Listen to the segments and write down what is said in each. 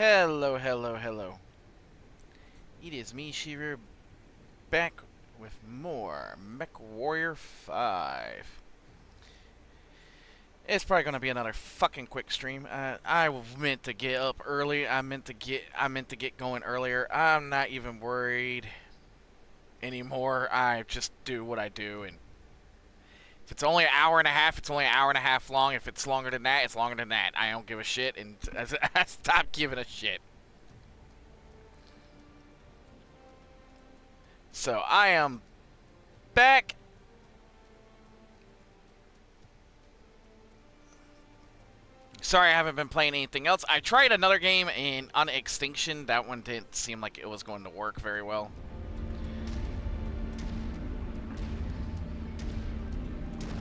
Hello, hello, hello. It is me, Shearer, back with more Mechwarrior 5. It's probably gonna be another fucking quick stream. I meant to get up early. I meant to get going earlier. I'm not even worried anymore. I just do what I do, and if it's only an hour and a half, it's only an hour and a half long. If it's longer than that, it's longer than that. I don't give a shit, and I stop giving a shit. So I am back. Sorry I haven't been playing anything else. I tried another game on Extinction. That one didn't seem like it was going to work very well.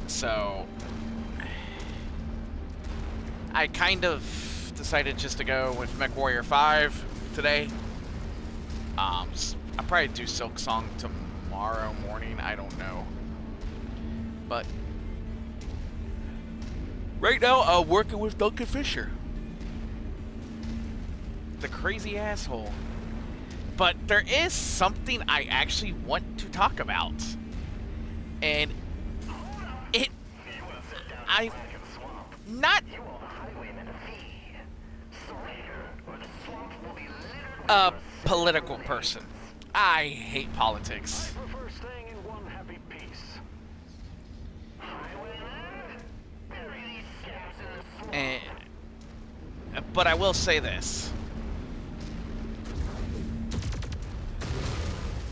So I kind of decided just to go with Mechwarrior 5 today. I'll probably do Silk Song tomorrow morning. I don't know. But right now, I'm working with Duncan Fisher. The crazy asshole. But there is something I actually want to talk about. And I'm not a political person. I hate politics. I prefer staying in one happy peace. But I will say this.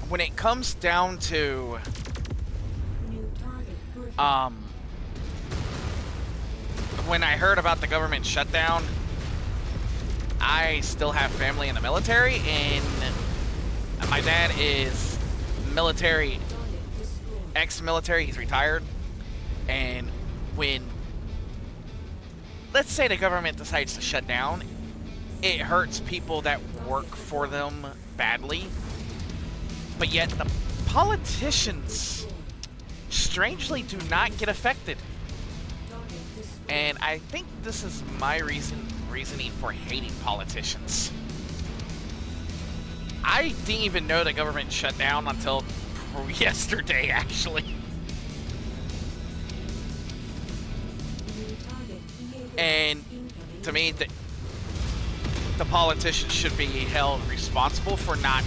When it comes down to when I heard about the government shutdown, I still have family in the military, and my dad is military, ex-military, he's retired, and when, let's say the government decides to shut down, it hurts people that work for them badly, but yet the politicians strangely do not get affected. And I think this is my reasoning for hating politicians. I didn't even know the government shut down until yesterday, actually. And to me, the politicians should be held responsible for not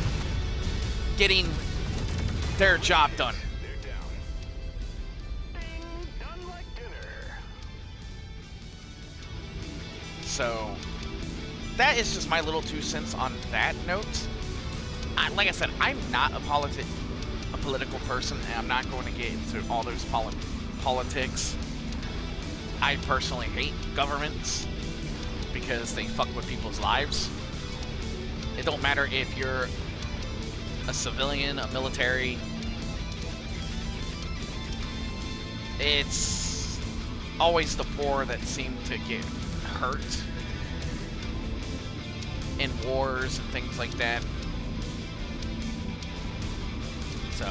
getting their job done. They're down. Ding, done like dinner. So that is just my little 2 cents on that note. Like I said, I'm not a political person, and I'm not going to get into all those politics. I personally hate governments because they fuck with people's lives. It don't matter if you're a civilian, a military. It's always the poor that seem to get hurt in wars and things like that. So,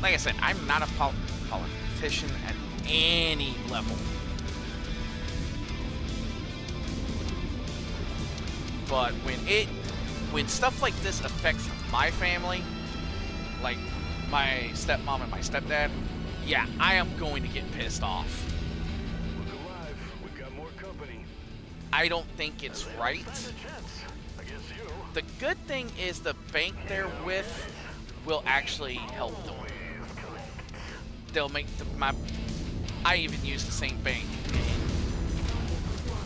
like I said, I'm not a politician at any level. But when stuff like this affects my family, like my stepmom and my stepdad, yeah, I am going to get pissed off. Look alive, we got more company. I don't think it's right. I guess you. The good thing is the bank they're with will actually help them. They'll make I even use the same bank, and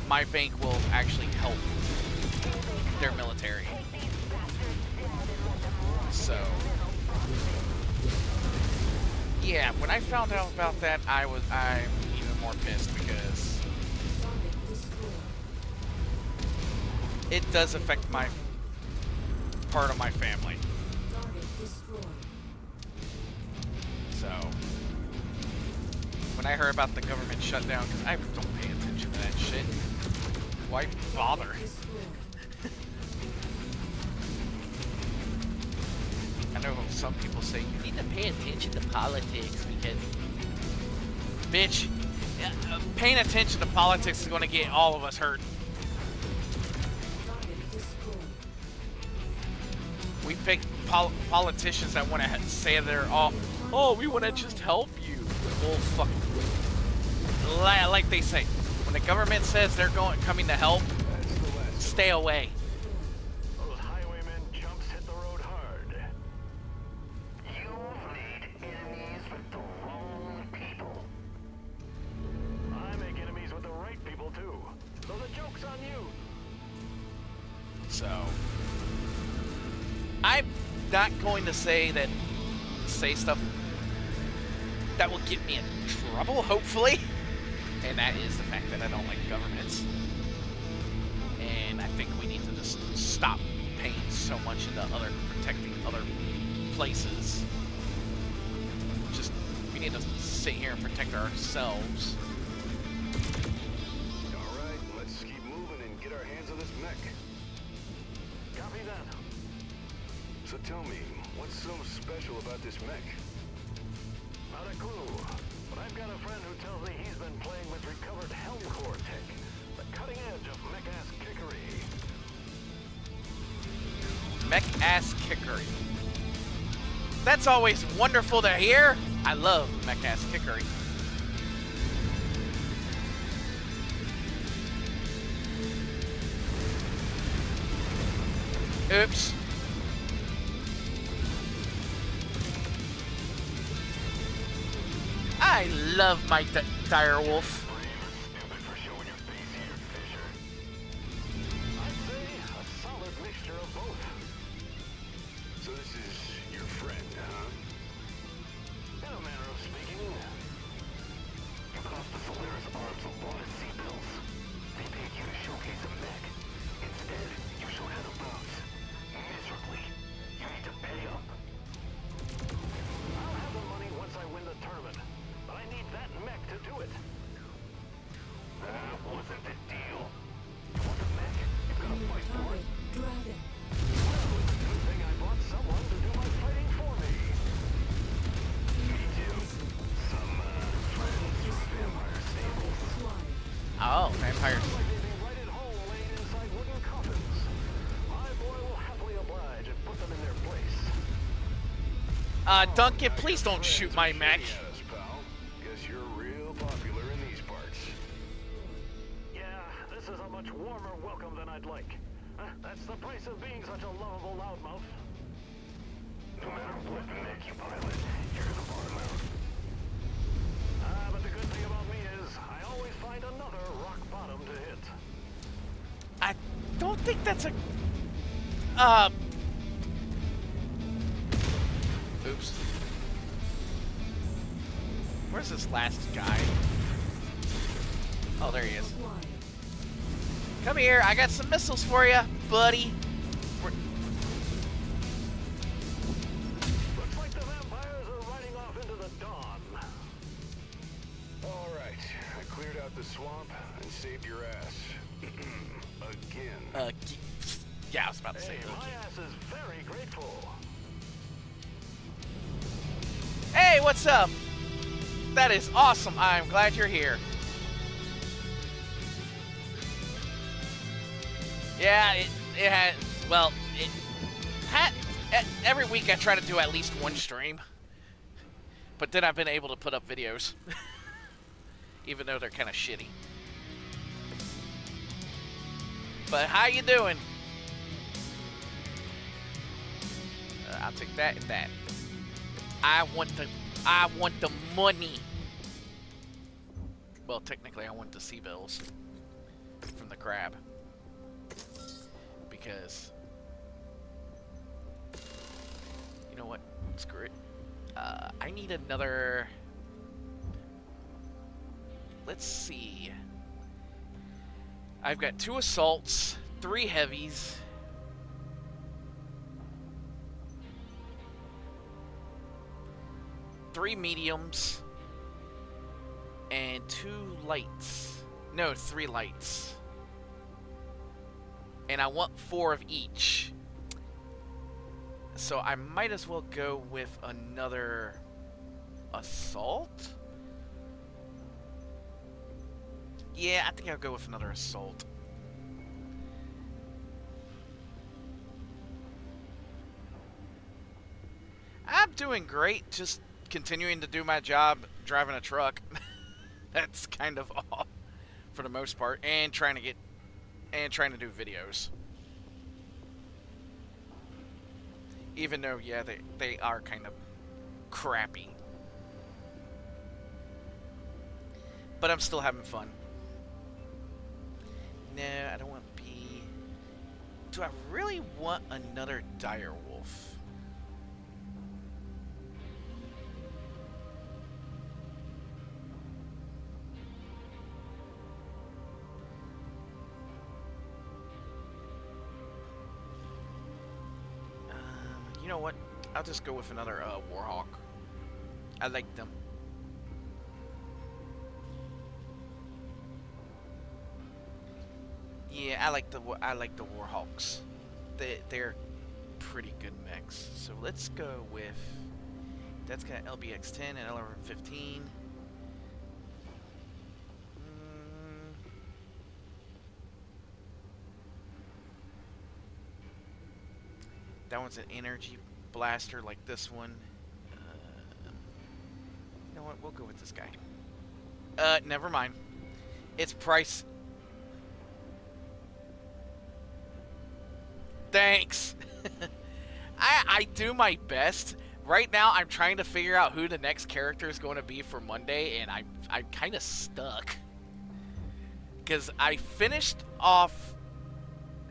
my bank will actually help their military. So yeah, when I found out about that, I'm even more pissed because it does affect my part of my family. So when I heard about the government shutdown, because I don't pay attention to that shit, why bother? I know some people say you need to pay attention to politics because, bitch, paying attention to politics is going to get all of us hurt. We pick politicians that want to say they're all, oh, we want to just help you. Well, fuck. Like they say, when the government says they're coming to help, stay away. Those highwaymen chumps hit the road hard. You've made enemies with the wrong people. I make enemies with the right people too. So the joke's on you. So, I'm not going to say stuff that will get me in trouble, hopefully. And that is the fact that I don't like governments. And I think we need to just stop paying so much into protecting other places. Just, we need to sit here and protect ourselves. Alright, let's keep moving and get our hands on this mech. Copy that. So tell me, what's so special about this mech? Not a clue, but I've got a friend who tells me he's been playing with recovered Helm Core tech, the cutting edge of mech-ass kickery. Mech-ass kickery. That's always wonderful to hear. I love mech-ass kickery. Oops. I love my dire wolf. Stupid for showing your face here, Fisher. I'd say a solid mixture of both. So this is your friend, huh? In a manner of speaking. You cost the Solaris Arms a lot of C-bills. They paid you to showcase a mech. Instead, you showed how to bounce. Miserably. You need to pay up. I'll have the money once I win the tournament. But I need that mech to do it. That wasn't the deal. You want the mech? You've got to fight for it. Dragon. Well, it's a good thing I brought someone to do my fighting for me. Me too. Some, friends from vampire stables. Oh, vampires. Like they'd be right at home laying inside wooden coffins. My boy will happily oblige and put them in their place. Duncan, please don't shoot my mech. Yes, pal. Guess you're real popular in these parts. Yeah, this is a much warmer welcome than I'd like. That's the price of being such a lovable loudmouth. No matter what mech you pilot, you're the bottom out. But the good thing about me is I always find another rock bottom to hit. I don't think that's a... Oops. Where's this last guy? Oh, there he is. Come here, I got some missiles for you, buddy. Looks like the vampires are riding off into the dawn. All right, I cleared out the swamp and saved your ass. Again. Yeah, I was about to say Hey, that. my ass is very grateful. Hey, what's up? That is awesome. I'm glad you're here. Yeah, it had, well, it had, every week I try to do at least one stream. But then I've been able to put up videos. Even though they're kind of shitty. But how you doing? I'll take that and that. I want the money. Well, technically, I want the sea bills from the crab because you know what? Screw it. I need another. Let's see. I've got 2 assaults, 3 heavies. Three mediums and 2 lights. No, 3 lights. And I want 4 of each. So I might as well go with another assault. Yeah, I think I'll go with another assault. doing great. Just continuing to do my job, driving a truck. That's kind of all for the most part, and trying to do videos. Even though, yeah, they are kind of crappy. But I'm still having fun. No, I don't want to be... Do I really want another dire wolf? You know what? I'll just go with another Warhawk. I like them. Yeah, I like the Warhawks. They're pretty good mechs. So let's go with, that's got LBX-10 and LR-15. That one's an energy blaster like this one. You know what? We'll go with this guy. Never mind. It's price. Thanks. I do my best. Right now, I'm trying to figure out who the next character is going to be for Monday, and I'm kind of stuck. Because I finished off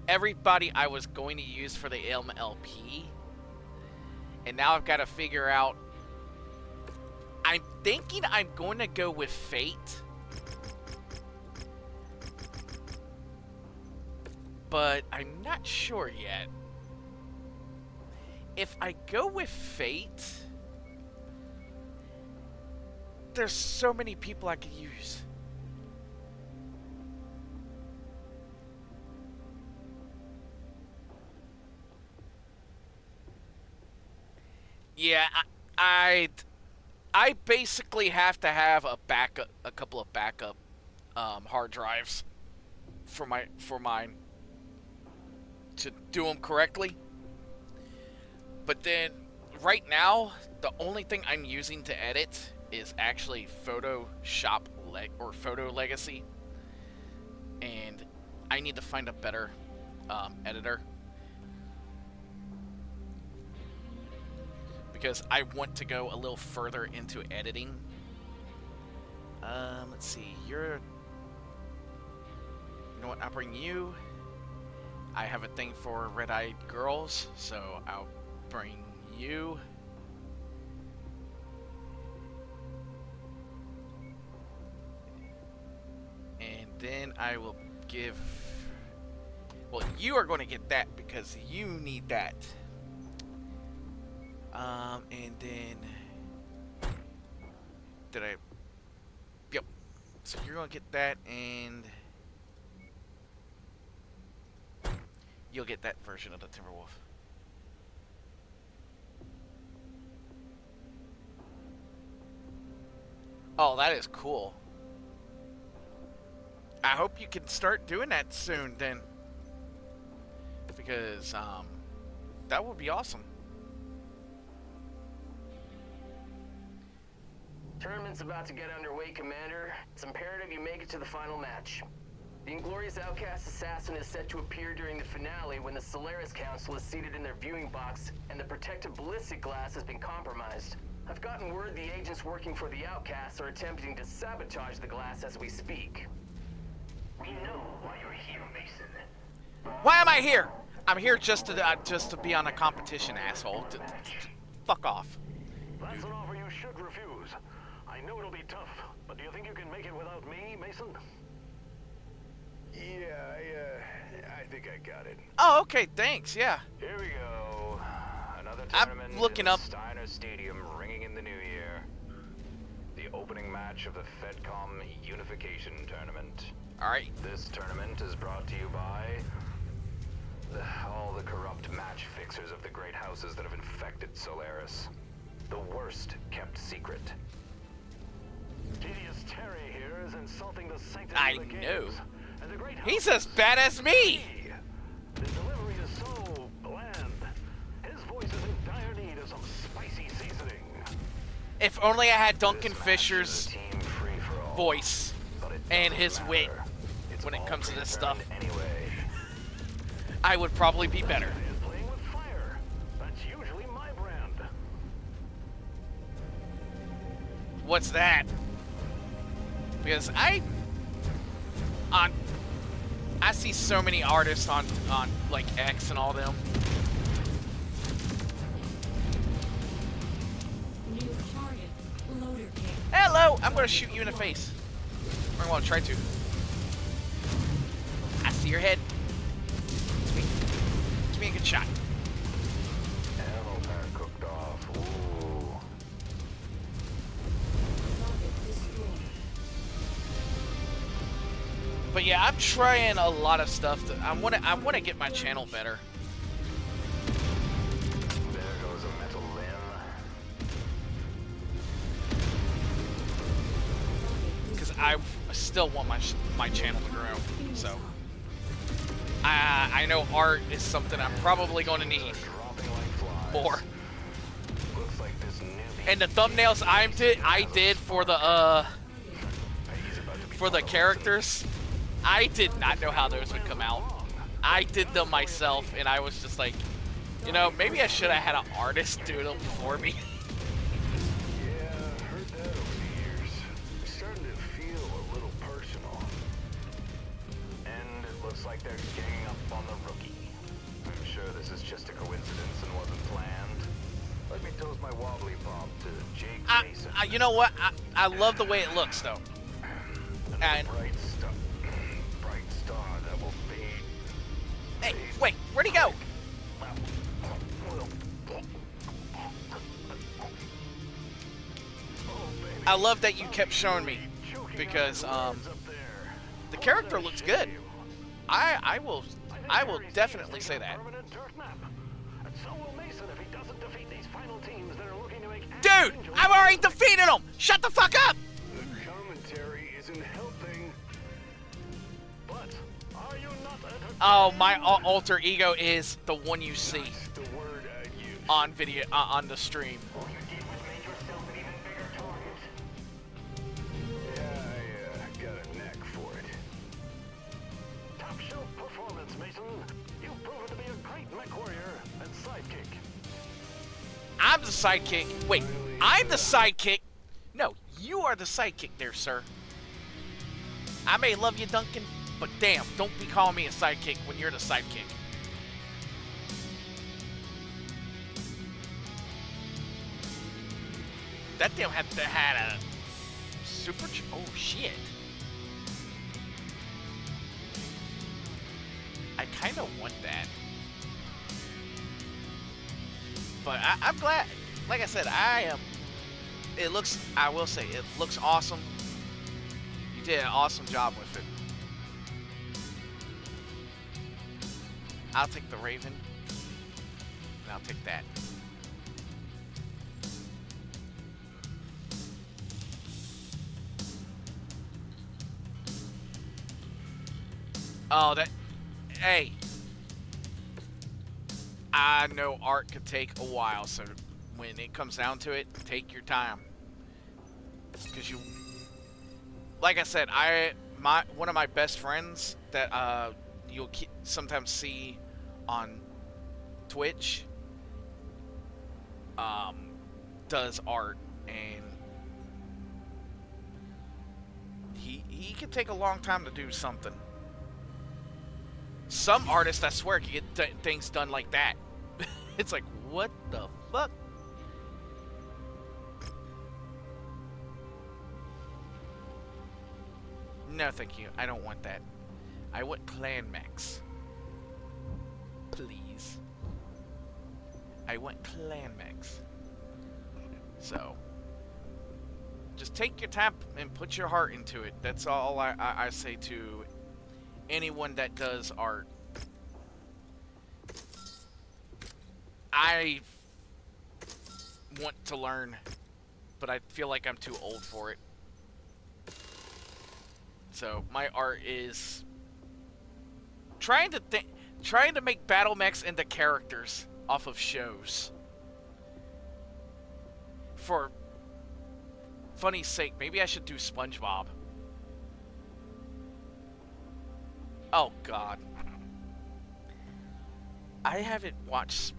everybody I was going to use for the MLP, and now I've got to figure out. I'm thinking I'm going to go with Fate, but I'm not sure yet. If I go with Fate, there's so many people I could use. Yeah, I basically have to have a couple of backup hard drives for mine to do them correctly. But then right now, the only thing I'm using to edit is actually Photoshop or Photo Legacy, and I need to find a better editor. Because I want to go a little further into editing. Let's see. You know what? I'll bring you. I have a thing for red-eyed girls, so I'll bring you. And then I will give... Well, you are going to get that because you need that. And then, yep, so you're gonna get that, and you'll get that version of the Timberwolf. Oh, that is cool. I hope you can start doing that soon, then, because, that would be awesome. Tournament's about to get underway, Commander. It's imperative you make it to the final match. The Inglorious Outcast Assassin is set to appear during the finale when the Solaris Council is seated in their viewing box and the protective ballistic glass has been compromised. I've gotten word the agents working for the Outcasts are attempting to sabotage the glass as we speak. We know why you're here, Mason. Why am I here? I'm here just to be on a competition, asshole. Fuck off. That's an offer you should refuse. I know it'll be tough, but do you think you can make it without me, Mason? Yeah, I think I got it. Oh, okay, thanks, yeah. Here we go. Another I'm tournament looking in up. Steiner Stadium ringing in the new year. The opening match of the FedCom Unification Tournament. Alright. This tournament is brought to you by all the corrupt match fixers of the great houses that have infected Solaris. The worst kept secret. Tedious Terry here is insulting the sanctity I of the games. know. And the great He's as bad as me! His delivery is so bland. His voice is in dire need of some spicy seasoning. If only I had Duncan This match Fisher's is a team free-for-all, voice but it and doesn't his wit matter. It's when it all comes to this predetermined stuff, Anyway. I would probably be better. Is playing with fire. That's usually my brand. What's that? Because I see so many artists on like X and all them. New target. Loader pick. Hello, I'm gonna shoot you in the face. Or well, try to. I see your head. Give me a good shot. Ammo pack cooked off. Ooh. Target destroyed. But yeah, I'm trying a lot of stuff. I wanna get my channel better. There goes a metal limb. Because I still want my channel to grow. So I know art is something I'm probably going to need Dropping like flies. more. Looks like this newbie. And the thumbnails I did for the He's about to be for the characters, I did not know how those would come out. I did them myself, and I was just like, you know, maybe I should have had an artist do them for me. Yeah, heard that over the years. It's starting to feel a little personal. And it looks like they're ganging up on the rookie. I'm sure this is just a coincidence and wasn't planned. Let me toast my wobbly bomb to Jake Mason. You know what? I love the way it looks, though. And bright star that will fade. hey, wait, where'd he go? I love that you kept showing me because the character looks good. I will definitely say that. Dude, I've already defeated him. Shut the fuck up. The commentary isn't helping. But are you not entertained? Oh, my alter ego is the one you see That's the word I'd use. on video on the stream. All you did was make yourself an even bigger target. Yeah, I got a knack for it. Top shelf performance, Mason. You've proven to be a great Mechwarrior and sidekick. I'm the sidekick. Wait, I'm the sidekick. No, you are the sidekick there, sir. I may love you, Duncan, but damn, don't be calling me a sidekick when you're the sidekick. That damn had a super. Oh shit! I kind of want that. But I'm glad, like I said, it looks, I will say, it looks awesome. You did an awesome job with it. I'll take the Raven, and I'll take that. Oh, hey. I know art could take a while, so when it comes down to it, take your time. Because like I said, one of my best friends that you'll sometimes see on Twitch does art, and he could take a long time to do something. Some artists, I swear, can get things done like that. It's like, what the fuck? No, thank you. I don't want that. I want clan mechs. Please. I want clan mechs. So, just take your time and put your heart into it. That's all I say to anyone that does art. I want to learn, but I feel like I'm too old for it. So my art is trying to make battle mechs into characters off of shows. For funny's sake, maybe I should do SpongeBob. Oh God. I haven't watched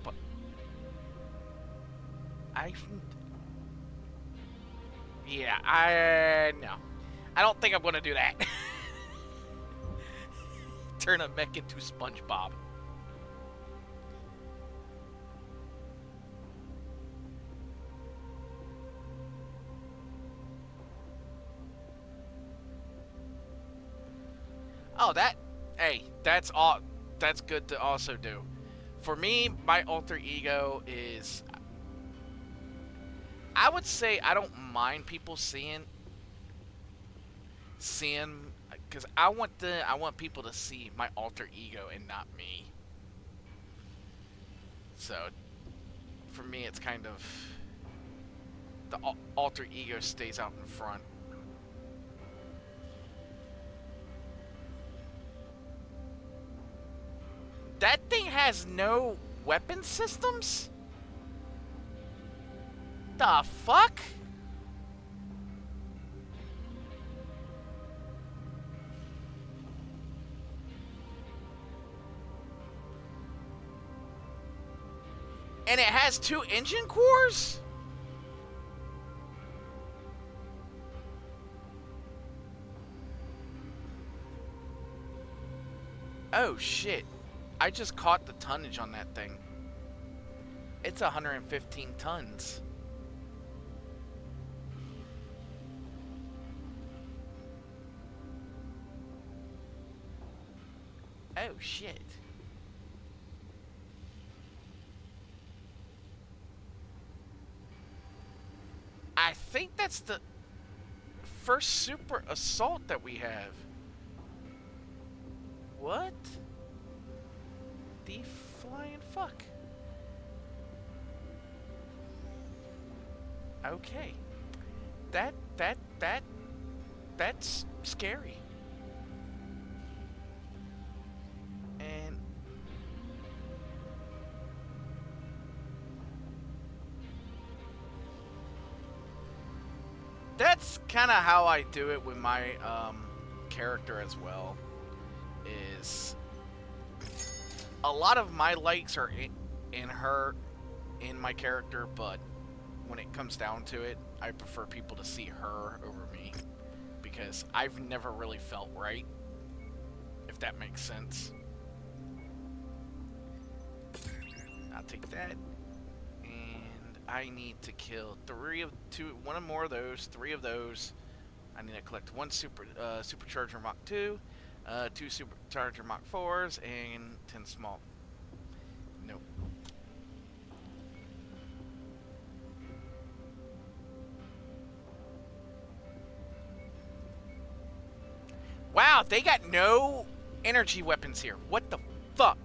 Yeah, no. I don't think I'm gonna do that. Turn a mech into SpongeBob. Oh, hey, that's good to also do. For me, my alter ego is, I would say I don't mind people seeing, because I want people to see my alter ego and not me. So, for me, it's kind of, the alter ego stays out in front. That thing has no weapon systems? The fuck? And it has 2 engine cores? Oh shit. I just caught the tonnage on that thing. It's 115 tons. Oh shit. I think that's the first super assault that we have. What? The flying fuck. Okay. That's scary. And that's kind of how I do it with my character as well. Is a lot of my likes are in my character, but when it comes down to it, I prefer people to see her over me, because I've never really felt right, if that makes sense. I'll take that, and I need to kill 3 more of those, 3 of those. I need to collect 1 supercharger Mach 2, 2 supercharger Mach 4s, and 10 small. Nope. Wow, they got no energy weapons here. What the fuck?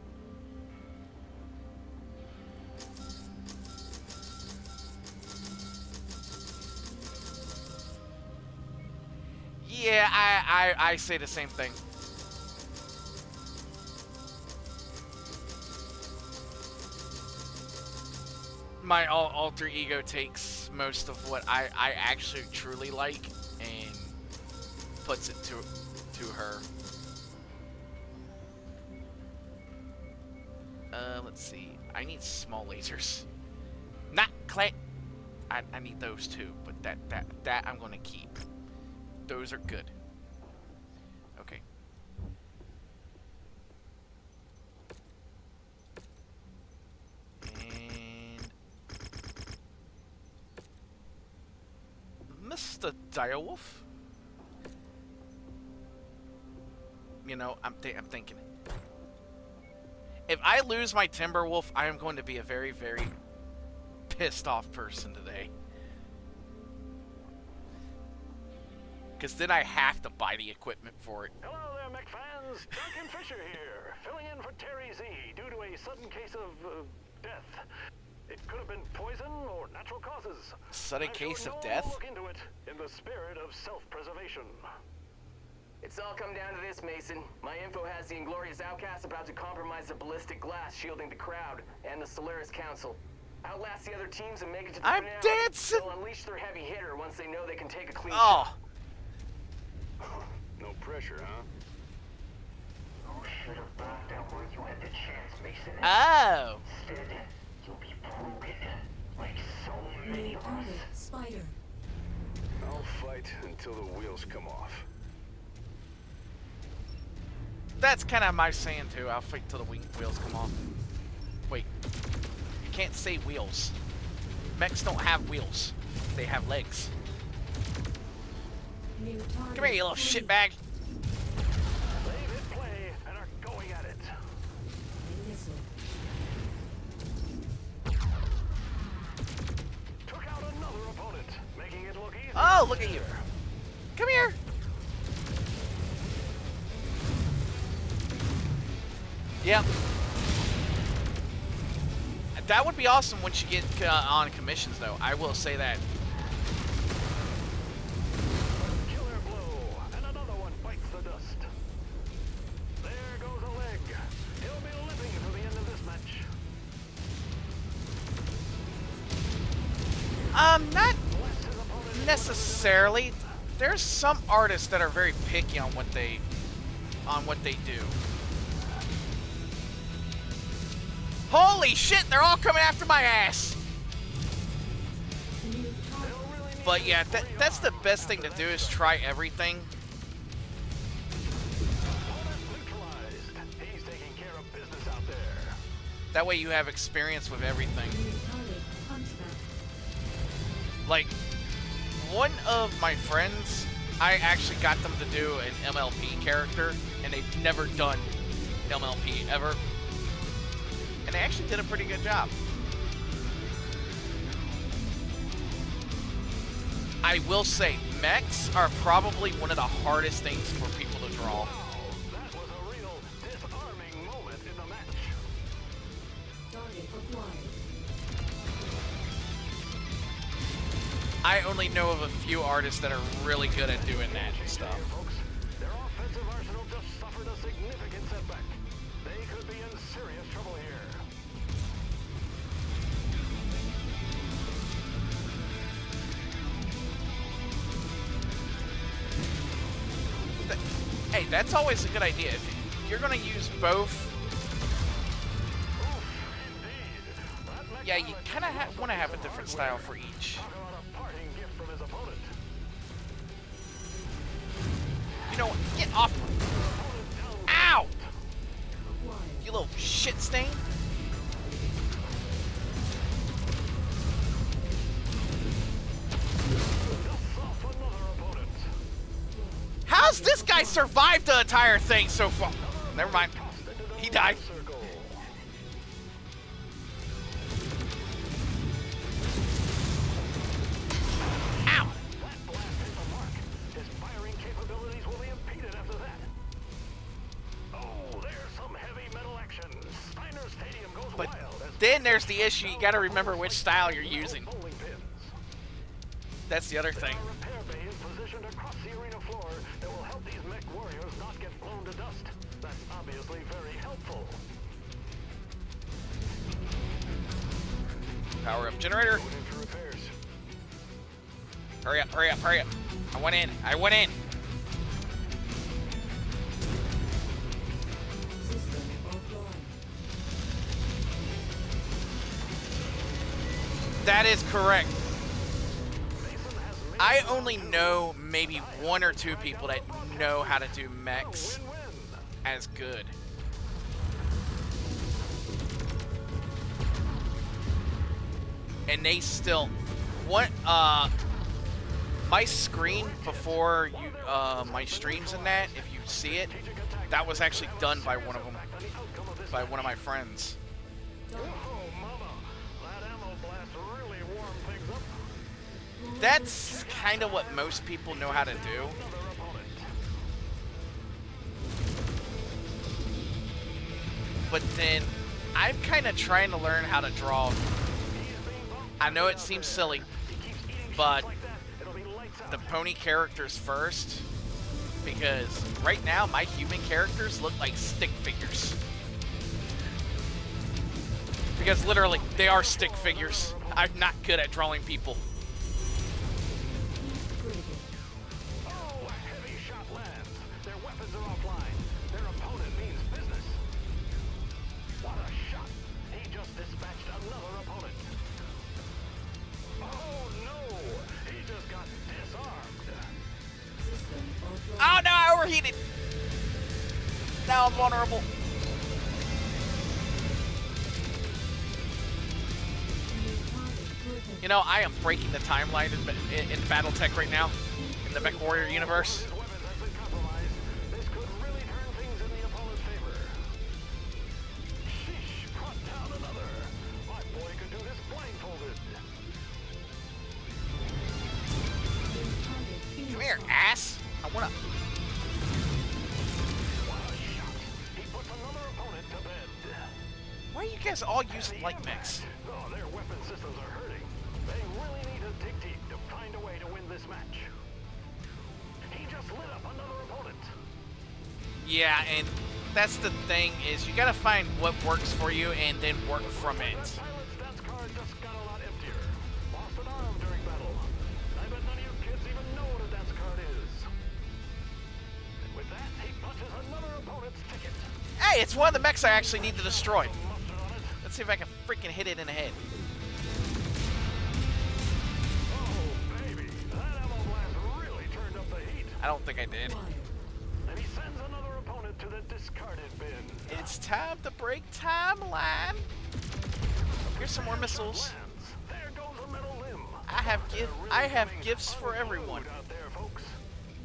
Yeah, I say the same thing. My alter ego takes most of what I actually truly like and puts it to her. Let's see. I need small lasers. Not clay. I need those too, but that I'm gonna keep. Those are good. Okay. And Mr. Direwolf. You know, I'm thinking. If I lose my Timberwolf, I am going to be a very, very pissed off person today. Because then I have to buy the equipment for it. Hello there, mech fans. Duncan Fisher here, filling in for Terry Z due to a sudden case of death. It could have been poison or natural causes. Sudden case of death? Look into it in the spirit of self-preservation. It's all come down to this, Mason. My info has the Inglorious Outcasts about to compromise the ballistic glass shielding the crowd and the Solaris Council. outlast the other teams, and make it to the I'm finale. dancing. They'll unleash their heavy hitter once they know they can take a clean Oh, shot. No pressure, huh? You should have backed out where you had the chance, Mason. oh. Instead, you'll be broken, like so many New of us. target, Spider. I'll fight until the wheels come off. That's kind of my saying too. I'll fight till the wheels come off. Wait, you can't say wheels. Mechs don't have wheels. They have legs. New target. Come here, you little free. shitbag. They've hit play and are going at it. Missile. Took out another opponent, making it look easy. Oh, look at you. Come here. Yep. That would be awesome once you get on commissions, though. I will say that. Killer blow, and another one bites the dust. There goes a leg. He'll be limping to the end of this match. Not Bless his opponent. necessarily. There's some artists that are very picky on what they do. Holy shit, they're all coming after my ass. New target. But yeah, that's the best thing to do is try everything. Opponent neutralized. He's taking care of business out there. That way you have experience with everything. New target, Hunchback. Like, one of my friends, I actually got them to do an MLP character, and they've never done MLP ever. And they actually did a pretty good job. I will say, mechs are probably one of the hardest things for people to draw. Wow, that was a real disarming moment in the match. Target acquired. I only know of a few artists that are really good at doing that Here, stuff. folks. Their offensive arsenal just suffered a significant setback. They could be in serious trouble here. Hey, that's always a good idea. If you're gonna use both, Indeed. That yeah, you Mechwarrior kind of also want to have a some different hardware. style for each. Talk about a parting gift from his opponent. You know what? Get off! Opponent down. Ow! Acquired. You little shit stain! Dusts off another opponent. How's this guy survived the entire thing so far? Never mind. Tossed into the He died. circle. Ow! That blast hit the mark. His firing capabilities will be impeded after that. Oh, there's some heavy metal action. Steiner Stadium goes But wild. as then there's the issue. You gotta remember which style you're using. bowling pins. That's the other There thing. are repair bays positioned across the arena floor that will help these mech warriors not get blown to dust. That's obviously very helpful. Power up generator. Going in for repairs. Hurry up, hurry up, hurry up. I went in. I went in. System offline. That is correct. Mason has made I only know maybe one or two people that know how to do mechs win-win. as good. And they still my screen before you my streams and that, if you see it, that was actually done by one of them, by one of my friends. Target. Oh, mama. That ammo blast really warmed things up. That's kind of what most people know how to do. Another opponent. But then I'm kind of trying to learn how to draw. He's being bumped. I know it seems silly, He keeps eating but shots like that. It'll be lights out. the pony characters first, because right now my human characters look like stick figures. Because literally, they are stick figures. I'm not good at drawing people. Critical. Oh, a heavy shot lands. Their weapons are offline. Their opponent means business. What a shot. He just dispatched another opponent. Oh no, he just got disarmed. System offline. Oh no, I overheated. Now I'm vulnerable. New target protected. You know, I am breaking the timeline in BattleTech right now, in the Mechwarrior universe. His weapons have been compromised. This could really turn things in the opponent's favor. Sheesh, brought down another. My boy could do this blindfolded. New target being Come here, spotted. ass. I wanna. What a shot. He puts another opponent to bed. Why are you guys all using light mechs? Oh, their weapon systems are hurting. They really need to dig deep to find a way to win this match. He just lit up another opponent. Yeah, and that's the thing is you gotta find what works for you and then work from it. That pilot's stats card just got a lot emptier. Lost an arm during battle. I bet none of you kids even know what a dance card is. And with that, he punches another opponent's ticket. Hey, it's one of the mechs I actually need to destroy. Mustard on it. Let's see if I can freaking hit it in the head. Oh, baby. That ammo blast really turned up the heat. I don't think I did. Acquired. And he sends another opponent to the discarded bin. It's time to break timeline. Here's some more missiles. Lands. There goes a metal limb. I have Really gifts for running everyone. unload out there, folks.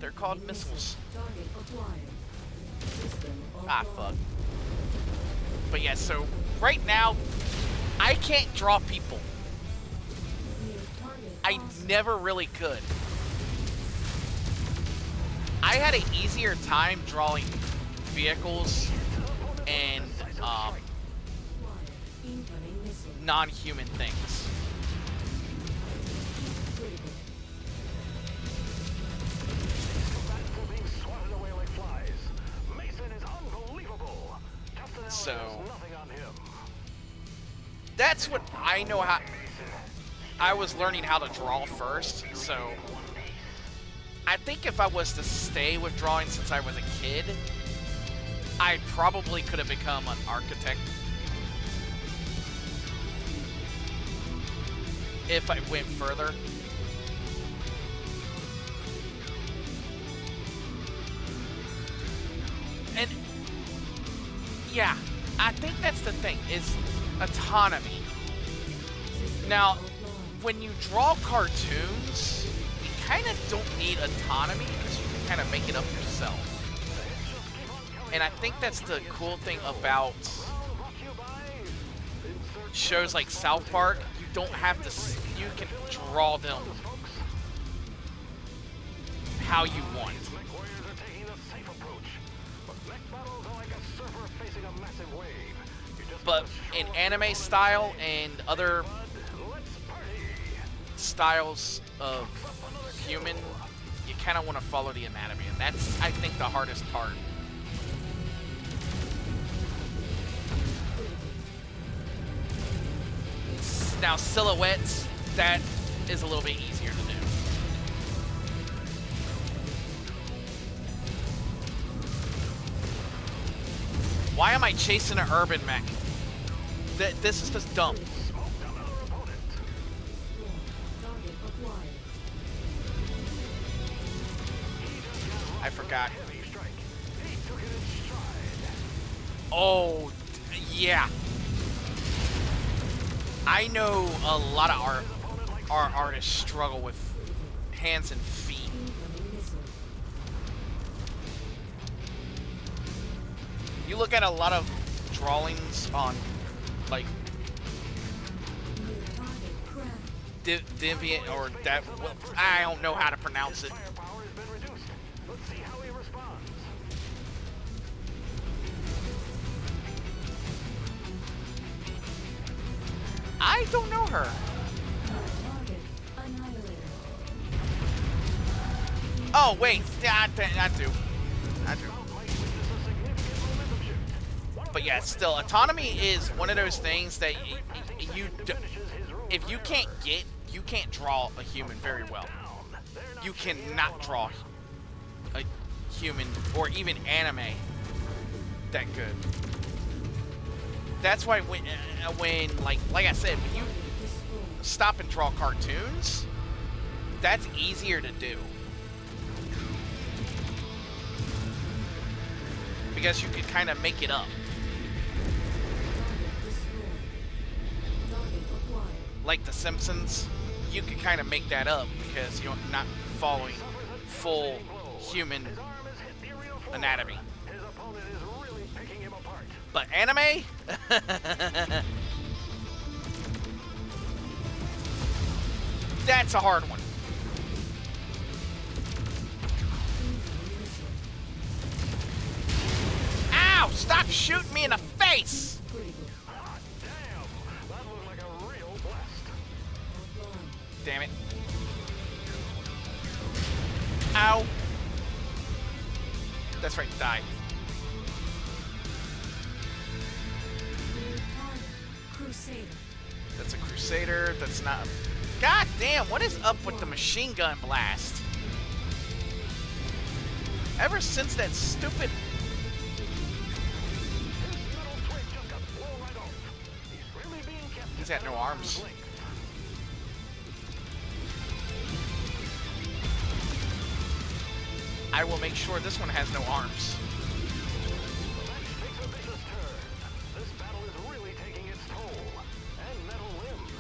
They're called missiles. Target acquired. System Ah, offline. fuck. But yeah, so right now, I can't draw people. New target I awesome. never really could. I had an easier time drawing vehicles and Acquired. Incoming missile. non-human things. Critical. Combatants are being swatted away like flies. Mason is unbelievable. Justin Allen So- has nothing on him. That's what I know how. I was learning how to draw first, so I think if I was to stay with drawing since I was a kid, I probably could have become an architect if I went further. And yeah, I think that's the thing is autonomy. System Now, offline. when you draw cartoons, you kind of don't need autonomy because you can kind of make it up yourself. And I think that's the cool thing about Brought to you by Insert shows like South Park. You don't have to, you can draw them folks. how you want. Mechwarriors are taking the safe approach. But mech battles are like a surfer facing a massive wave. You just But gotta show in up anime style and other bud. Let's party. styles of human, you kind of want to follow the anatomy. And that's, I think, the hardest part. Now, silhouettes, that is a little bit easier to do. Why am I chasing an urban mech? This is just dumb. Smoked another opponent. Target acquired. I forgot. Heavy strike. He took it in stride. Oh, yeah. I know a lot of our artists struggle with hands and feet. Incoming missile. You look at a lot of drawings on, like, New target cracked. Deviant or that. Well, I don't know how to pronounce it. Firepower has been reduced. Let's see how he responds. I don't know her. Target annihilated. Oh wait, yeah, I do. I do. Might witness a significant momentum shift. One But yeah, still, autonomy is one of those things that if you can't draw a human very well. You cannot draw a human or even anime that good. That's why when like I said, when you stop and draw cartoons, that's easier to do. Because you can kind of make it up. Like The Simpsons, you can kind of make that up because you're not following full human anatomy. But anime? That's a hard one. Ow! Stop shooting me in the face! Damn it. Ow. That's right, die. Crusader. That's a Crusader. That's not... God damn, what is up with the machine gun blast? Ever since that stupid... He's got no arms. I will make sure this one has no arms. This battle is really taking its toll. And metal limbs.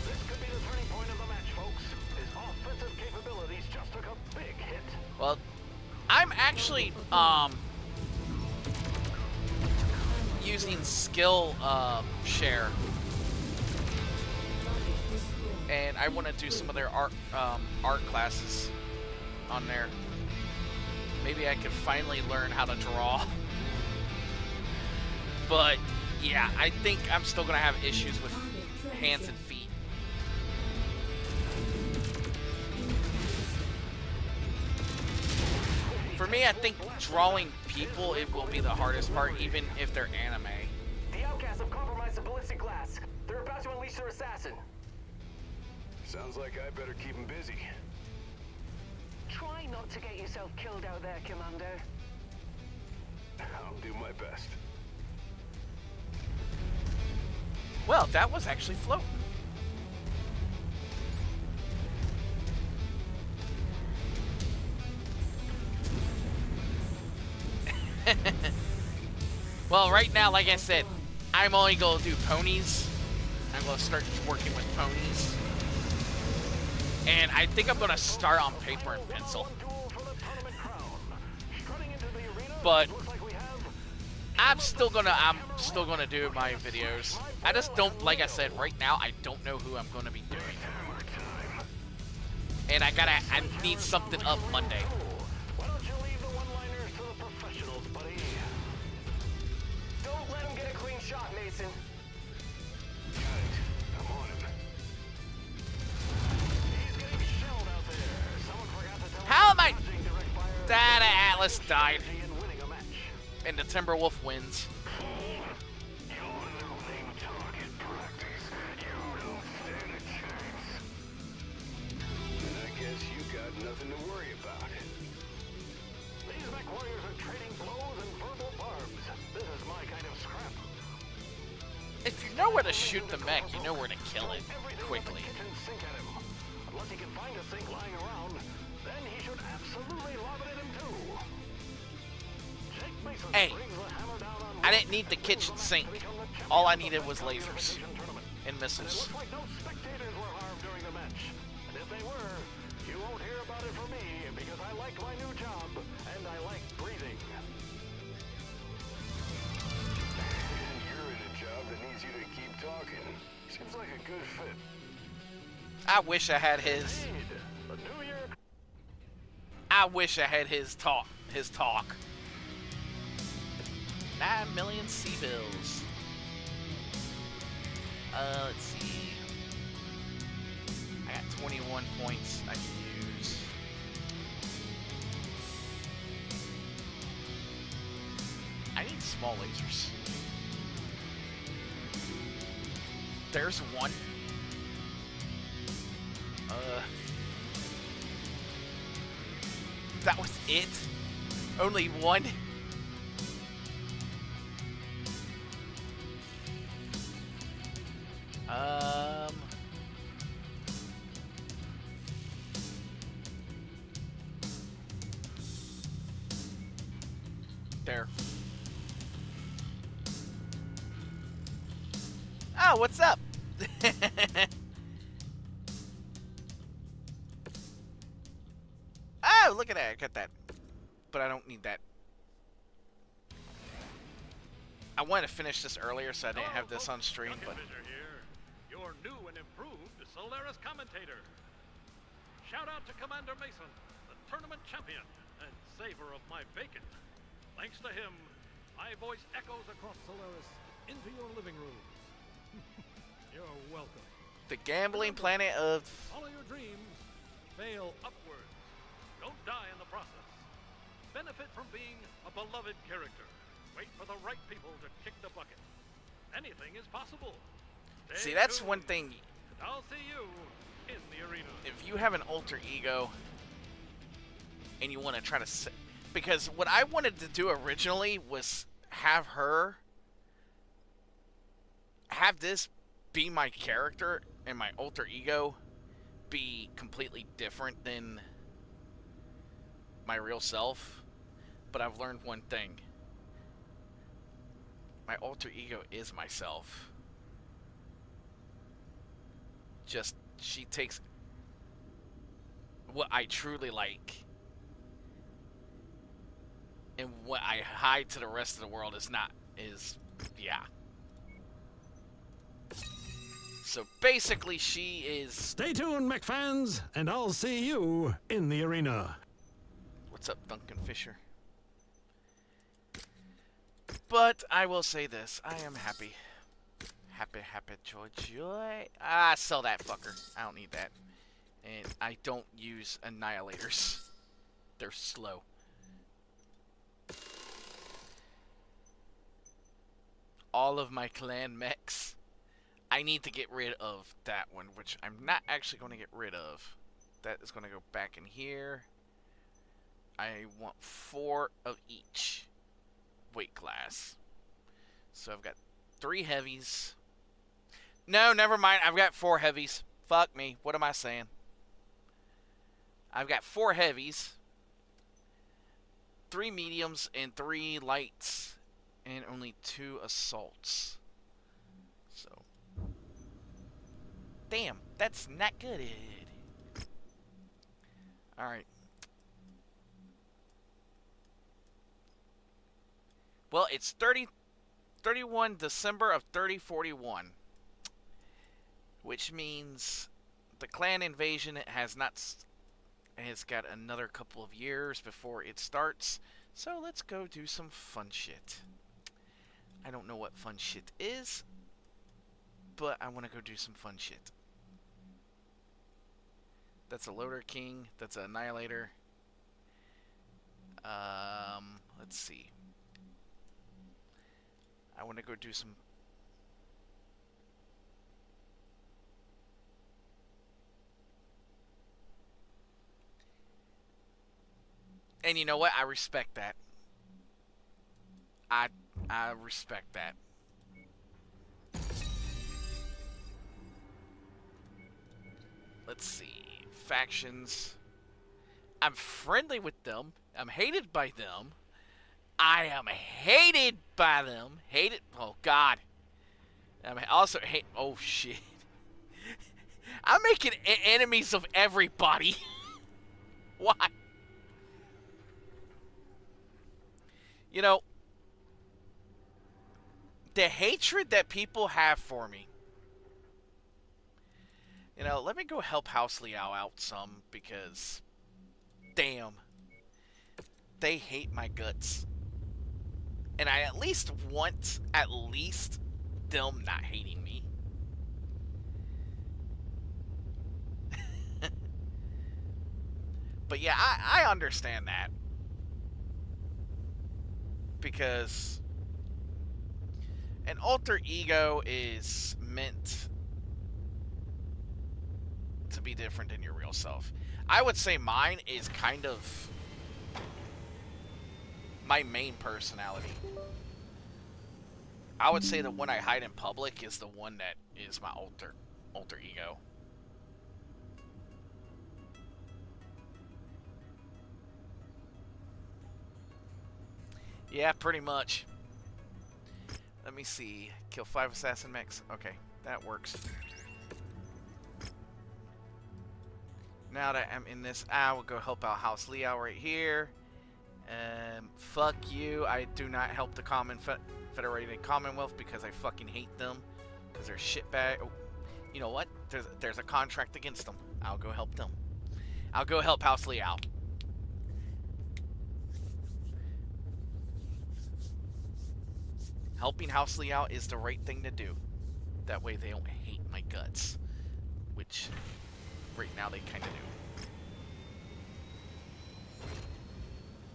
This could be the turning point of the match, folks. His offensive capabilities just took a big hit. Well, I'm actually using skill share, and I want to do some of their art classes on there. Maybe I could finally learn how to draw. But yeah, I think I'm still gonna have issues with hands and feet. For me, I think drawing people, it will be the hardest part, even if they're anime. The outcasts have compromised the ballistic glass. They're about to unleash their assassin. Sounds like I better keep him busy. Try not to get yourself killed out there, Commander. I'll do my best. Well, that was actually floating. Well, right now, like I said, I'm only going to do ponies. I'm going to start working with ponies. And I think I'm going to start on paper and pencil. But I'm still gonna do my videos. I just don't, like I said, right now I don't know who I'm gonna be doing. And I need something up Monday. Why don't you leave the one-liners to the professionals, buddy? Don't let him get a clean shot, Mason. Got it. I'm on him. He's getting shelled out there. Someone forgot to tell How am I? him direct fire That Atlas died, in winning a match. and the Timberwolf wins. And I guess you got nothing to worry about. These Mechwarriors are trading blows and verbal barbs. This is my kind of scrap. If you know where to shoot the mech, you know where to kill it quickly. Kitchen sink at him. Unless he can find a sink lying around, then he should absolutely lob it at him too. Jake Mason Hey, brings the hammer down on I didn't need the kitchen sink. All I needed was lasers tournament. and missiles. Looks like no spectators were harmed during the match. And if they were, you won't hear about it from me because I like my new job and I like breathing. You're in a job that needs you to keep talking. Seems like a good fit. I wish I had his. Indeed. The New Year. I wish I had his talk. 9 million C-bills. Let's see. I got 21 points I can use. I need small lasers. There's one. That was it? Only one? There. Oh, what's up? Oh, look at that. I got that. But I don't need that. I wanted to finish this earlier so I didn't have this on stream, but... Here, your new and improved Solaris commentator. Shout out to Commander Mason, the tournament champion and saver of my bacon. Thanks to him, my voice echoes across Solaris into your living rooms. You're welcome. The gambling planet of... Follow your dreams. Fail upwards. Don't die in the process. Benefit from being a beloved character. Wait for the right people to kick the bucket. Anything is possible. Stay See, that's tuned. one thing. And I'll see you in the arena. If you have an alter ego and you want to try to... Because what I wanted to do originally was have her... Have this be my character and my alter ego be completely different than my real self. But I've learned one thing. My alter ego is myself. Just, she takes what I truly like, and what I hide to the rest of the world yeah. So basically she is... Stay tuned, mech fans, and I'll see you in the arena. What's up, Duncan Fisher? But I will say this, I am happy. Happy, joy. Ah, sell that fucker. I don't need that. And I don't use annihilators. They're slow. All of my clan mechs. I need to get rid of that one, which I'm not actually going to get rid of. That is going to go back in here. I want 4 of each weight class. So I've got 3 heavies. No, never mind. I've got 4 heavies. Fuck me. What am I saying? I've got 4 heavies, 3 mediums, and 3 lights, and only 2 assaults. So, damn, that's not good. Alright. Well, it's 31 December of 3041. Which means the clan invasion has got another couple of years before it starts. So let's go do some fun shit. I don't know what fun shit is, but I want to go do some fun shit. That's a Loader King. That's an Annihilator. Let's see. I want to go do some... And you know what? I respect that. I respect that. Let's see. Factions. I'm friendly with them. I'm hated by them. I am hated by them. Hated. Oh, God. I'm also hate. Oh, shit. I'm making enemies of everybody. Why? You know, the hatred that people have for me. You know, let me go help House Liao out some, because, damn, they hate my guts. And I at least want, them not hating me. But yeah, I understand that. Because An alter ego is meant to be different than your real self. I would say mine is kind of my main personality. I would say the one I hide in public is the one that is my alter ego. Yeah, pretty much. Let me see. Kill 5 assassin mechs. Okay, that works. Now that I'm in this, I will go help out House Liao right here. Fuck you. I do not help the Federated Commonwealth because I fucking hate them. Because they're shitbag. Oh, you know what? There's a contract against them. I'll go help them. I'll go help House Liao. Helping House Liao is the right thing to do. That way they don't hate my guts. Which, right now, they kind of do.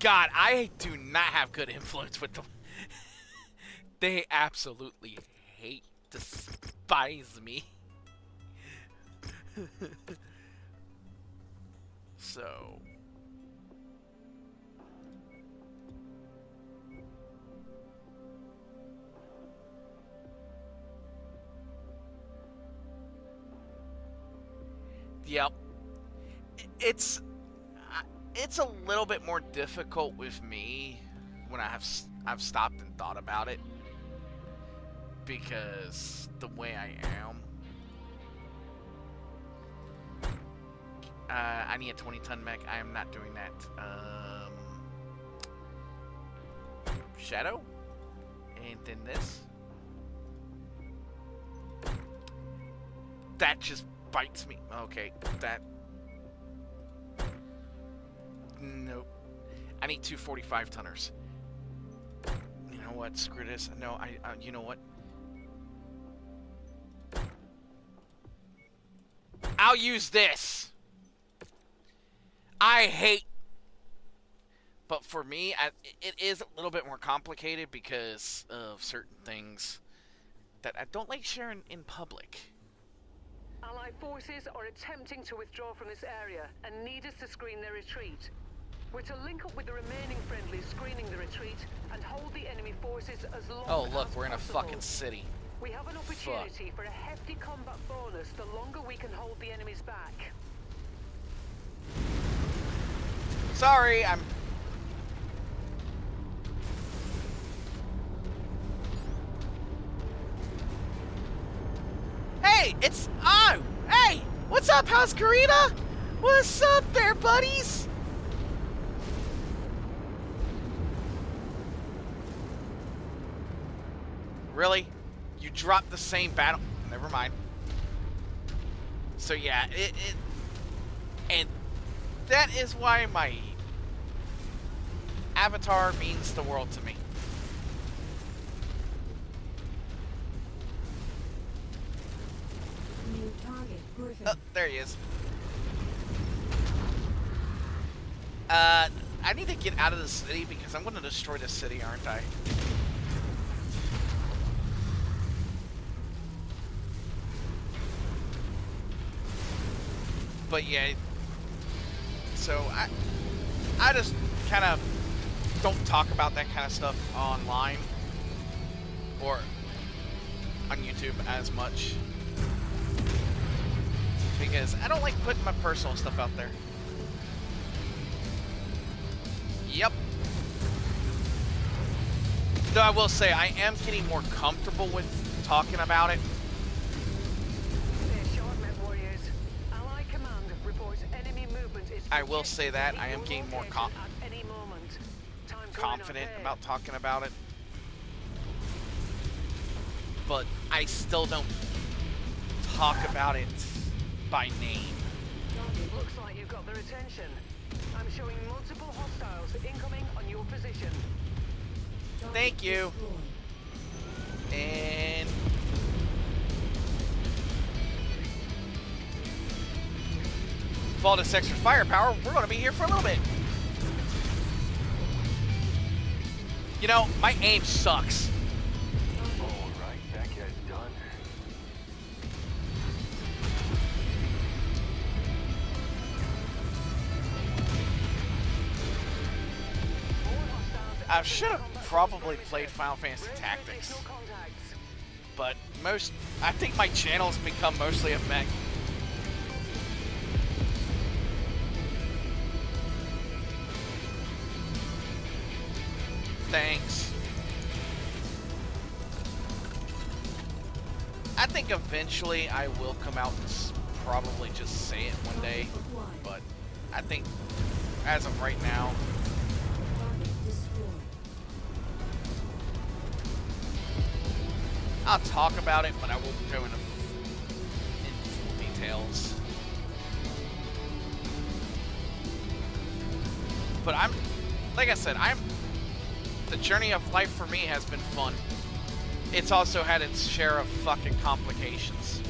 God, I do not have good influence with them. They absolutely hate, despise me. So... Yep. It's a little bit more difficult with me when I've stopped and thought about it, because the way I am. I need a 20-ton mech. I am not doing that. Shadow, and then this. That just bites me. Okay, that. Nope. I need 2 45-tonners. You know what? Screw this. No, you know what? I'll use this. I hate. But for me, it is a little bit more complicated because of certain things that I don't like sharing in public. Allied forces are attempting to withdraw from this area and need us to screen their retreat. We're to link up with the remaining friendlies screening the retreat and hold the enemy forces as long as Oh, look, we're in a possible. fucking city. We have an opportunity for a hefty combat bonus the longer we can hold the enemies back. Sorry, I'm... Hey, it's... Oh! Hey! What's up, House Karina? What's up there, buddies? Really? You dropped the same battle... Never mind. So yeah, and that is why my avatar means the world to me. New target, Griffin. Oh, there he is. I need to get out of the city because I'm going to destroy the city, aren't I? But yeah, so I just kind of don't talk about that kind of stuff online or on YouTube as much because I don't like putting my personal stuff out there. Yep. Though I will say I am getting more comfortable with talking about it. I will say that I am getting more confident about talking about it, but I still don't talk about it by name. Looks like you've got their attention. I'm showing multiple hostiles incoming on your position. Thank you. And with all this extra firepower, we're going to be here for a little bit. You know, my aim sucks. I should have probably played Final Fantasy Tactics, Additional contacts. but I think my channel's become mostly a mech. Thanks. I think eventually I will come out and probably just say it one day, but I think as of right now, Target destroyed. I'll talk about it, but I won't go into full details. But like I said, the journey of life for me has been fun. It's also had its share of fucking complications.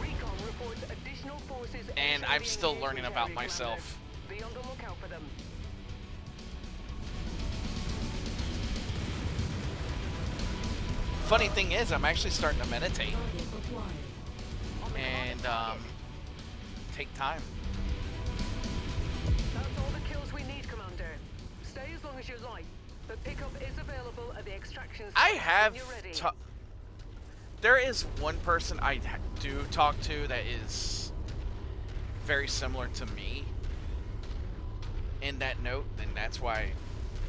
Recon reports additional forces And entering I'm the still learning engagement about area, myself. Commander. Be on the lookout for them. Funny thing is, I'm actually starting to meditate Target acquired. and take time. That's all the kills we need, Commander. Stay as long as you like, but pickup is available at the extraction I site have when you're ready. there is one person I do talk to that is very similar to me in that note, and that's why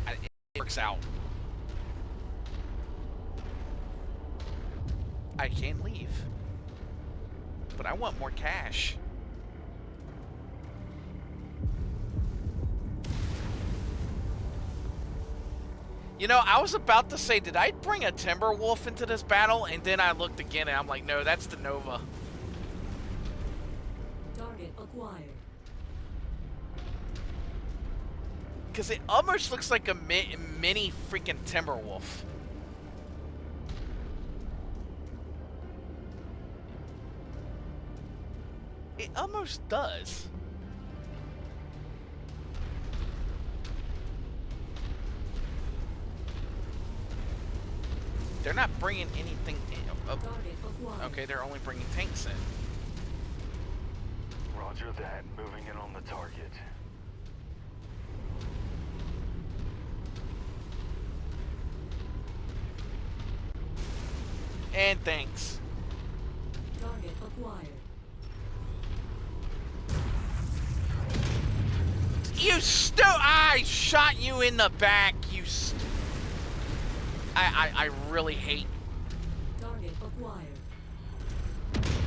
it works out. I can leave, but I want more cash. You know, I was about to say, did I bring a Timber Wolf into this battle? And then I looked again and I'm like, no, that's the Nova. Target acquired. Because it almost looks like a mini freaking Timber Wolf. It almost does. They're not bringing anything in. Oh, Target acquired. okay, they're only bringing tanks in. Roger that. Moving in on the target. And thanks. Target acquired. You I shot you in the back, you I really hate. Target acquired.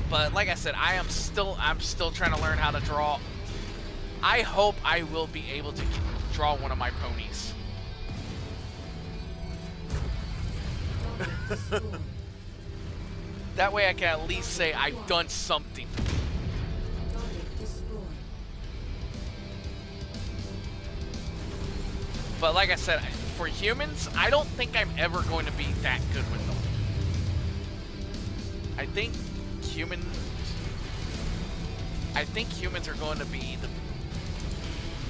But like I said, I'm still trying to learn how to draw. I hope I will be able to draw one of my ponies. Target destroyed. That way I can at least say I've done something. Target destroyed. But like I said, for humans, I don't think I'm ever going to be that good with them. I think humans are going to be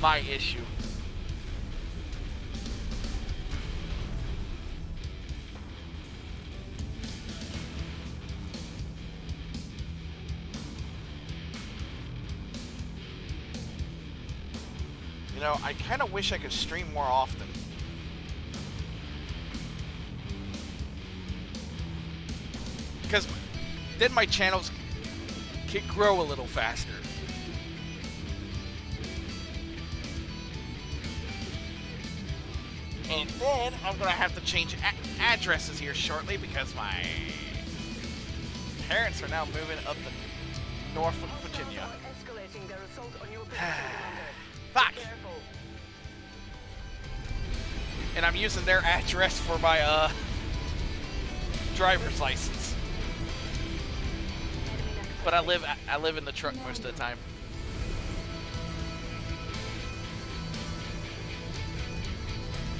my issue. You know, I kind of wish I could stream more often. Because then my channels could grow a little faster. And then I'm going to have to change addresses here shortly because my parents are now moving up to Norfolk, Virginia. Escalating their assault on your position, Commander. Fuck! Be careful. And I'm using their address for my driver's license. But I live in the truck most of the time.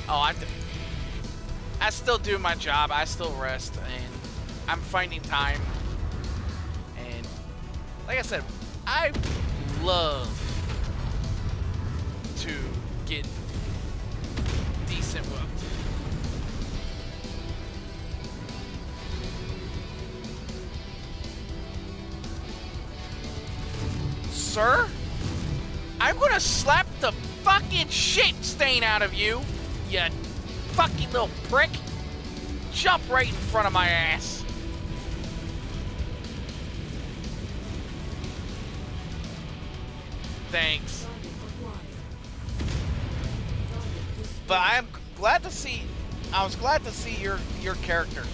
Oh, I still do my job. I still rest, and I'm finding time. And like I said, I love to get decent work. Sir? I'm gonna slap the fucking shit stain out of you, you fucking little prick. Jump right in front of my ass. Thanks. Target acquired. Target destroyed. But I'm glad to see. I was glad to see your character.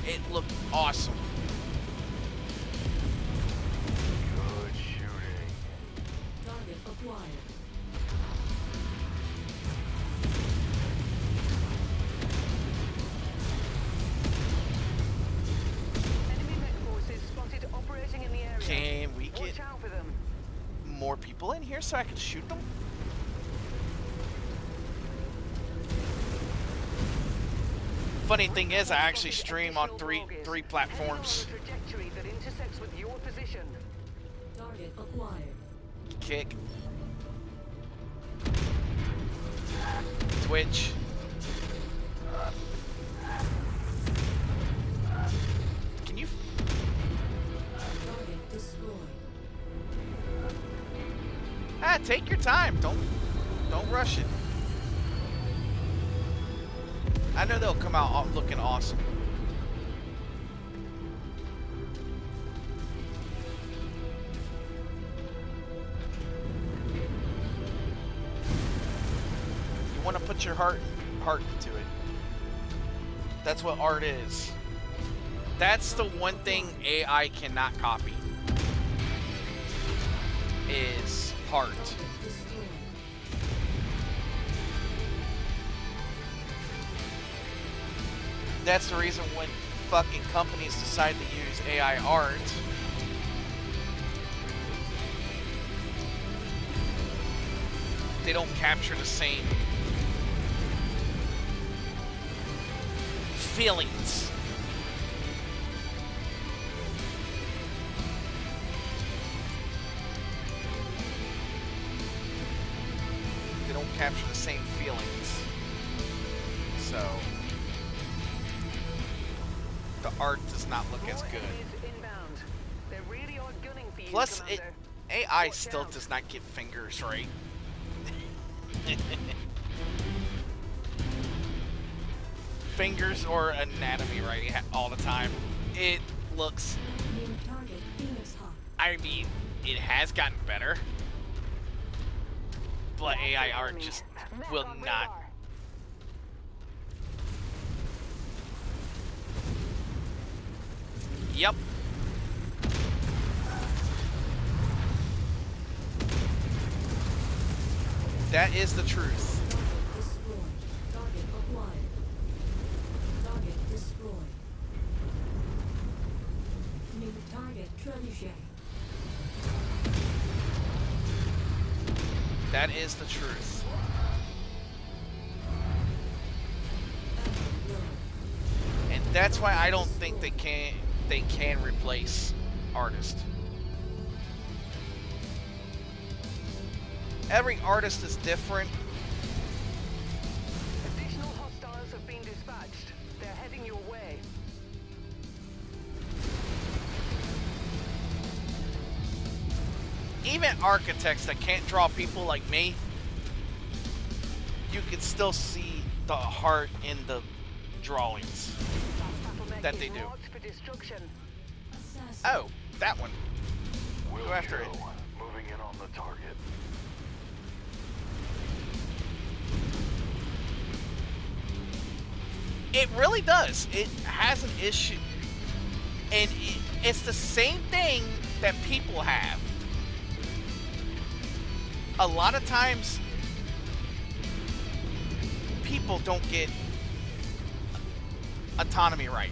It looked awesome. Good shooting. Target acquired. Enemy mech forces spotted operating in the area. Can we get Watch out for them. more people in here so I can shoot them? Funny thing is, I actually stream on three platforms. Heading on a trajectory that intersects with your position. Target acquired. Kick. Twitch. Can you? Target destroyed. Take your time. Don't rush it. I know they'll come out looking awesome. You want to put your heart into it. That's what art is. That's the one thing AI cannot copy. Is heart. Destroyed. That's the reason when fucking companies decide to use AI art, they don't capture the same feelings. They don't capture the same feelings. So the art does not look as good. Enemies inbound. They really are gunning for you, Plus, Commander. AI Watch still out. does not get fingers right. Fingers or anatomy right all the time. It looks, New target Phoenix Hawk. I mean, it has gotten better. But AI art just will not. Yep. That is the truth. Target destroyed. Target acquired. Target destroyed. New target trebuchet. That is the truth. Battle low. And that's why I don't think they can replace artists. Every artist is different. Additional hostiles have been dispatched. They're heading your way. Even architects that can't draw people like me, you can still see the heart in the drawings. Battle mech That is they do. marked for destruction. Assassin. Oh, that one. Will Go after do. it. Moving in on the target. It really does. It has an issue. And it's the same thing that people have. A lot of times, people don't get autonomy right.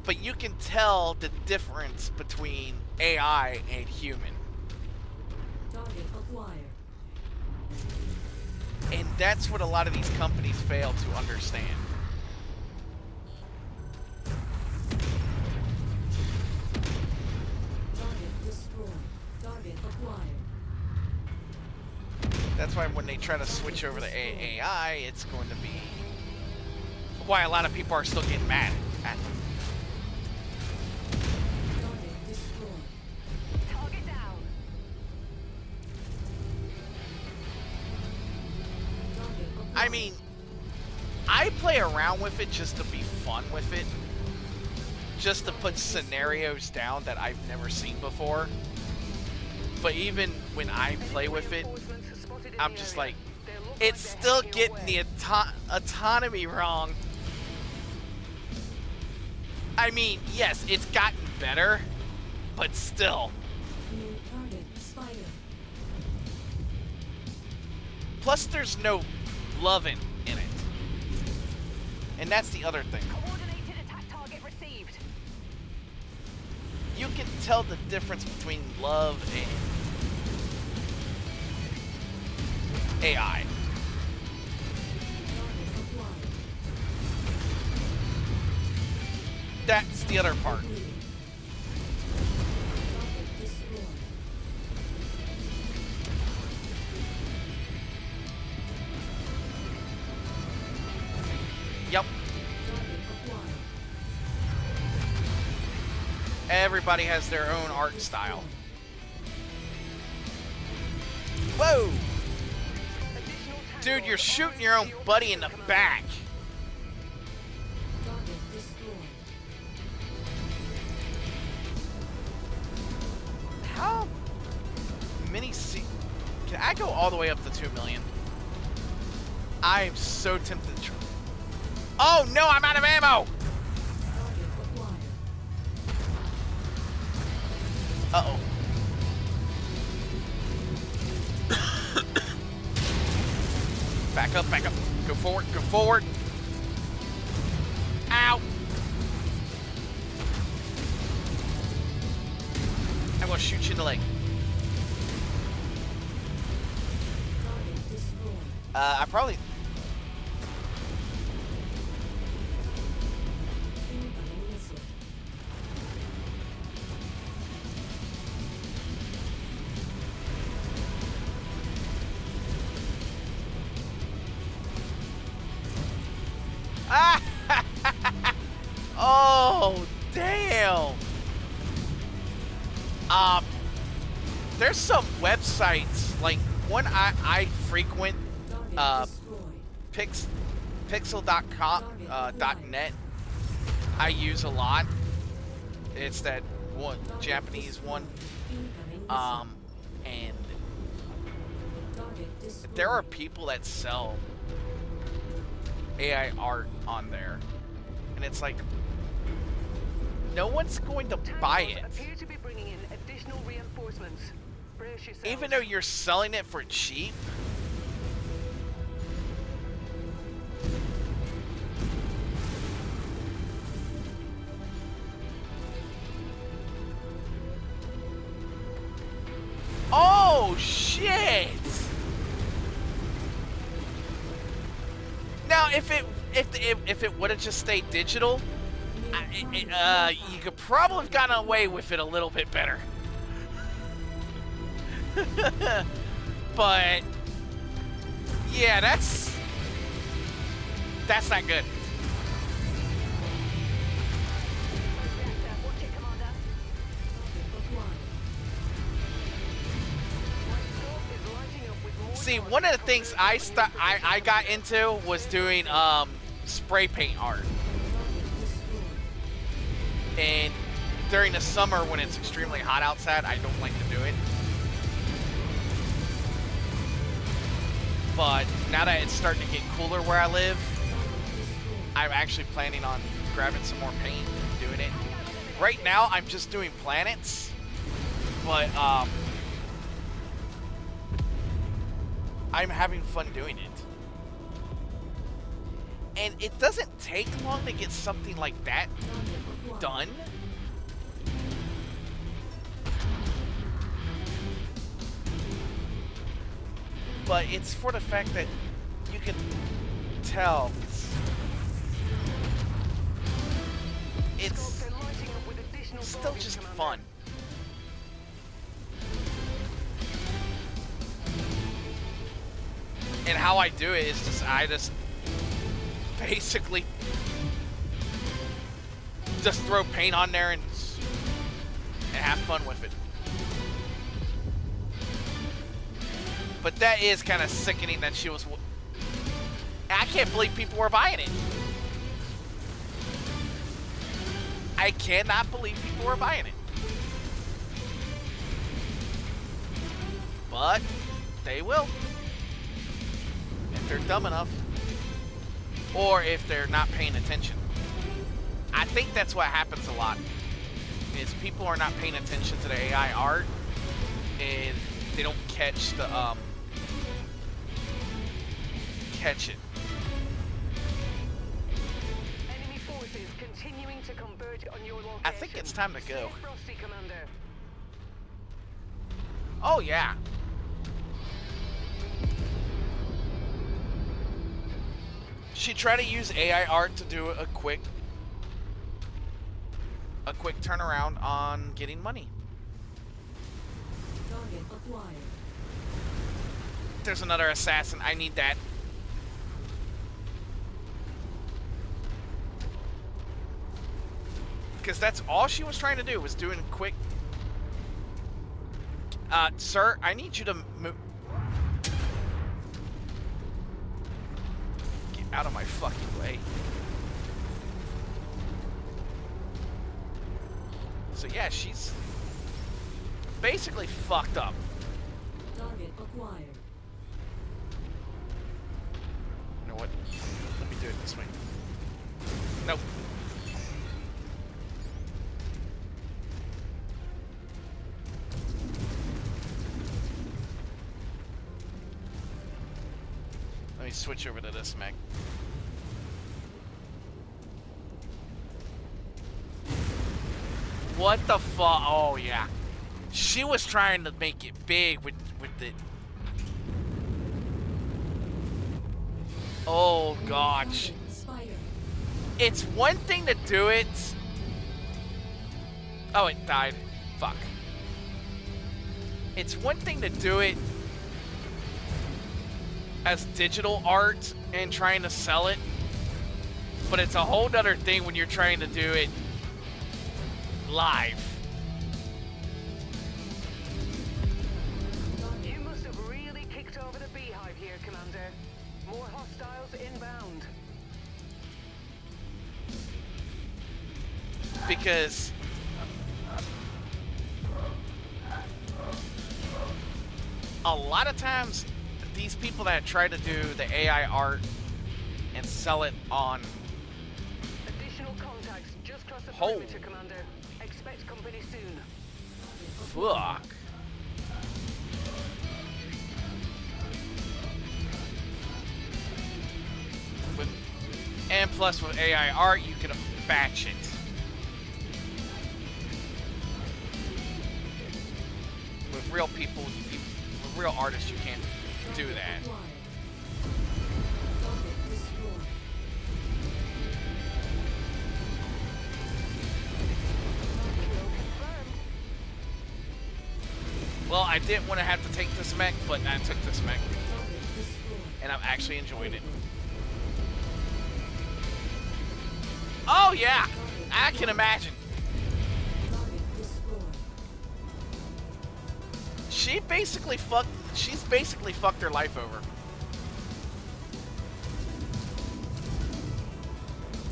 But you can tell the difference between AI and human. Target acquired. And that's what a lot of these companies fail to understand. Target destroyed. Target acquired. That's why when they try to switch over to AI, it's going to be why a lot of people are still getting mad at them. Target destroyed. Target down. I mean, I play around with it just to be fun with it. Just to put scenarios down that I've never seen before. But even when I play with it, I'm just like, it's still getting the autonomy wrong. I mean, yes, it's gotten better, but still. New target, spider. Plus, there's no loving in it. And that's the other thing. Coordinated attack target received. You can tell the difference between love and AI. Target acquired. That's the other part. Target destroyed. Yep. Target acquired. Everybody has their own art style. Whoa! Dude, you're shooting your own buddy in the back. Target destroyed. How many can I go all the way up to 2 million? I'm so tempted to try. Oh no, I'm out of ammo! Target acquired. Uh-oh. Back up, back up. Go forward, go forward. Ow! I'm gonna shoot you in the leg. Target destroyed. I probably... Incoming missile. Ah! Oh, damn! There's some websites, like one I frequent, Target destroyed. pixel.com, .net. I use a lot. It's that one Japanese one. Incoming missile. And Target destroyed. there are people that sell AI art on there, and it's like no one's going to buy it, Appear to be bringing in additional reinforcements. Brace yourselves. even though you're selling it for cheap. Oh shit! Now, if it would have just stayed digital, you could probably have gotten away with it a little bit better. But yeah, that's not good. Watch it, Commander. Acquired. See, one of the things I got into was doing spray paint art. Target destroyed. And during the summer when it's extremely hot outside, I don't like to do it. But now that it's starting to get cooler where I live, I'm actually planning on grabbing some more paint and doing it. Right now, I'm just doing planets, but I'm having fun doing it. And it doesn't take long to get something like that Target acquired. done. But it's for the fact that you can tell it's They're lighting up with additional still targets, just Commander. fun. And how I do it is I just basically just throw paint on there and have fun with it. But that is kind of sickening that she was I can't believe people were buying it. I cannot believe people were buying it. But they will. If they're dumb enough. Or if they're not paying attention. I think that's what happens a lot. Is people are not paying attention to the AI art. And they don't catch the, catch it. Enemy forces continuing to converge on your location. I think it's time to go. Stay frosty, Commander. Oh, yeah. She tried to use AI art to do a quick turnaround on getting money. Target acquired. There's another assassin. I need that. Because that's all she was trying to do, was doing quick. Sir, I need you to move. Get out of my fucking way. So yeah, she's basically fucked up. Target acquired. You know what? Let me do it this way. Nope. Let me switch over to this mech. What the fuck? Oh yeah. She was trying to make it big with the... Oh gosh. Spider. It's one thing to do it. Oh, it died. Fuck. It's one thing to do it as digital art and trying to sell it, but it's a whole nother thing when you're trying to do it live. You must have really kicked over the beehive here, Commander. More hostiles inbound. Because a lot of times these people that try to do the AI art and sell it on... Additional contacts just crossed the Oh. perimeter, Commander. Expect company soon. Fuck. And plus with AI art, you can batch it. With real people, with real artists, you can't do that. Acquired. Target destroyed. Kill confirmed. Well, I didn't want to have to take this mech, but I took this mech, Target destroyed. and I'm actually enjoying it. Oh yeah, I can imagine. Target destroyed. She's basically fucked her life over.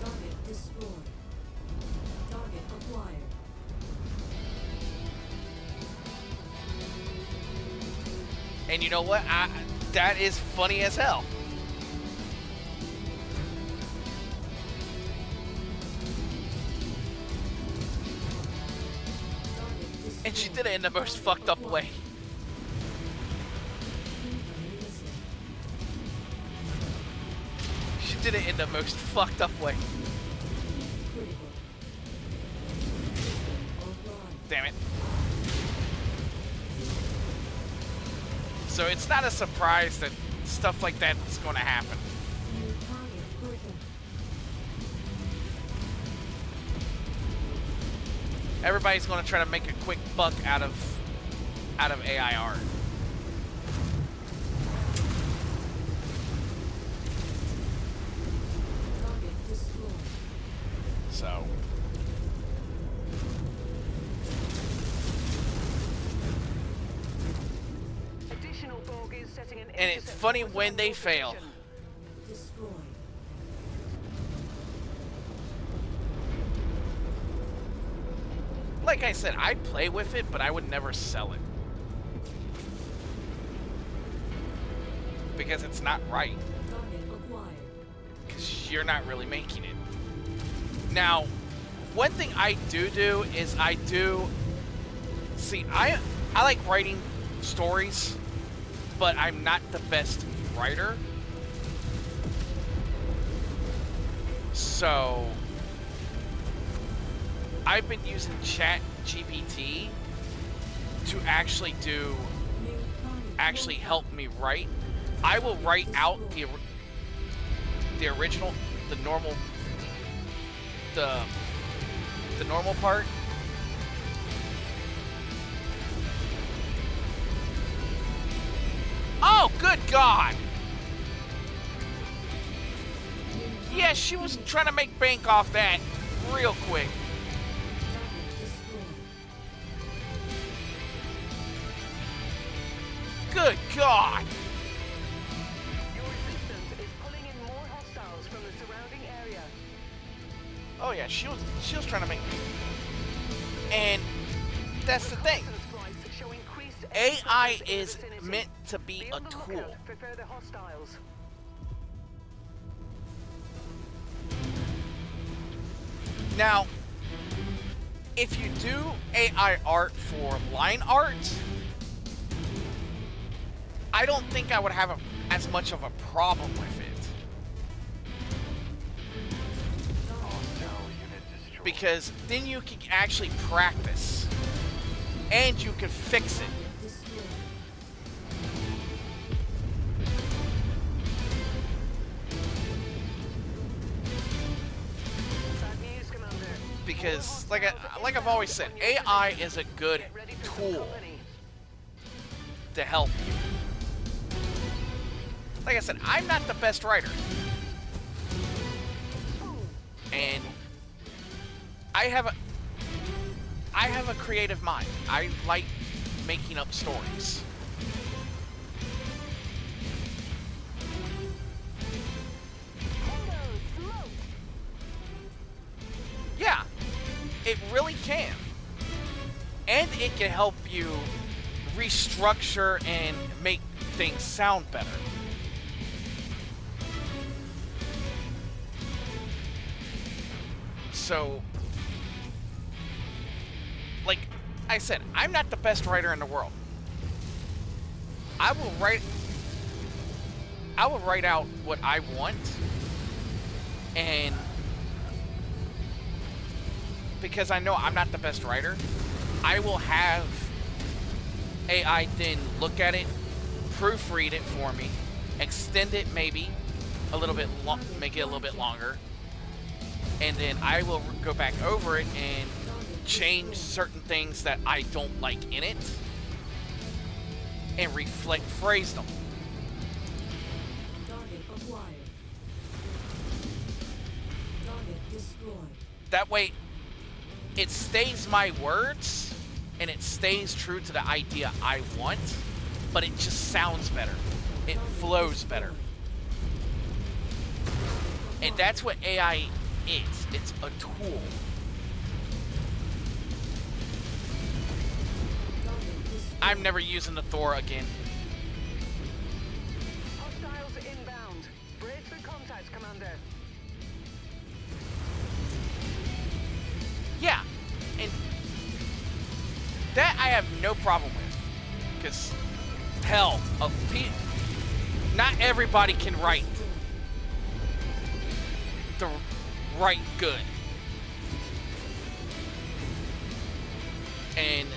Target destroyed. Target acquired. And you know what? That is funny as hell. Target destroyed. And she did it in the most fucked up way. Incoming missile. She did it in the most fucked up way. Critical. Offline. Damn it. So it's not a surprise that stuff like that is going to happen. New target Griffin. Everybody's going to try to make a quick buck out of AI art. Target destroyed. So Additional bogies setting an and it's intercept funny point when on they your fail. position. Destroyed. like I said, I play with it, but I would never sell it. Because it's not right. Target acquired. Because you're not really making it. Now, one thing I do is I like writing stories, but I'm not the best writer. So I've been using Chat GPT to actually help me write. I will write out the original, the normal part. Oh, good God! Yeah, she was trying to make bank off that real quick. Target destroyed. Good God! Your resistance is pulling in more hostiles from the surrounding area. Oh yeah, she was trying to make. And that's the thing. Reconnaissance flights show increased AI presence in the is vicinity. meant to be Be a on the tool. lookout for further hostiles. Now, if you do AI art for line art, I don't think I would have as much of a problem with it. Because then you can actually practice. And you can fix it. Destroyed. Bad news, Commander. Because, like I've always said, AI is a good Get ready for some tool company. to help you. Like I said, I'm not the best writer. And I have a creative mind. I like making up stories. Yeah, it really can. And it can help you restructure and make things sound better. So, like I said, I'm not the best writer in the world. I will write out what I want, and because I know I'm not the best writer, I will have AI then look at it, proofread it for me, extend it maybe a little bit, make it a little bit longer, and then I will go back over it and change certain things that I don't like in it and phrase them. Target acquired. Target destroyed. That way it stays my words and it stays true to the idea I want, but it just sounds better. It flows better. And that's what AI is. It's a tool. Target destroyed. I'm never using the Thor again. Hostiles inbound. Brace for contact, Commander. Yeah, and that I have no problem with, because hell, not everybody can write good, and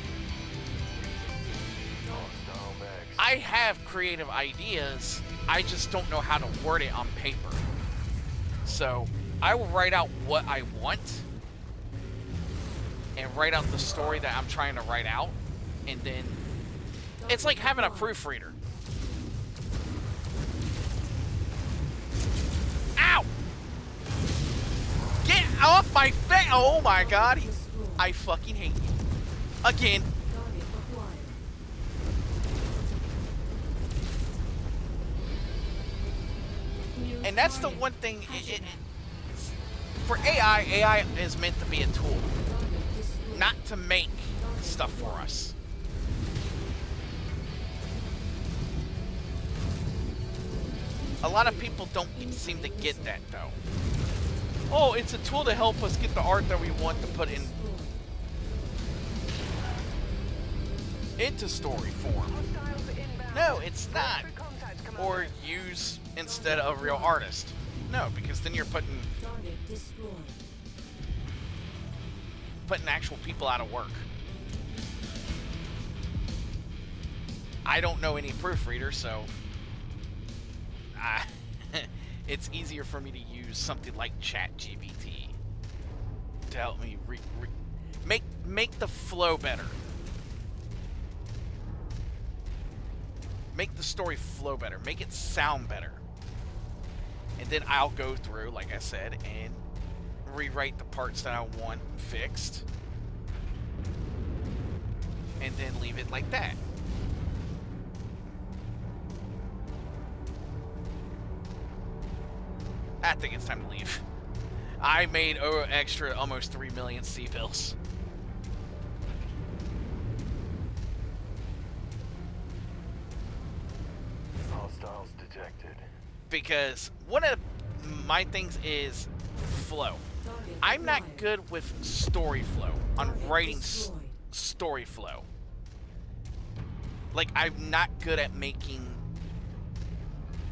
I have creative ideas. I just don't know how to word it on paper. So I will write out what I want and write out the story that I'm trying to write out, and then it's like having a proofreader. Ow! Get off my face! Oh my god! I fucking hate you. Again. Target acquired. New And that's the target. one thing, for AI is meant to be a tool. Target destroyed. not to make stuff for us. A lot of people don't seem to get that, though. Oh, it's a tool to help us get the art that we want to put into story form. Hostiles inbound. No, it's not. Wait for contact, Commander. Or use instead of real artist. No, because then you're putting Target destroyed. actual people out of work. I don't know any proofreader, so it's easier for me to use something like ChatGPT to help me make the flow better. Make the story flow better. Make it sound better. And then I'll go through, like I said, and rewrite the parts that I want fixed. And then leave it like that. I think it's time to leave. I made extra almost 3 million C-bills. Hostiles detected. Because one of my things is flow. Target I'm not acquired. good with story flow, on Target writing destroyed. story flow. Like, I'm not good at making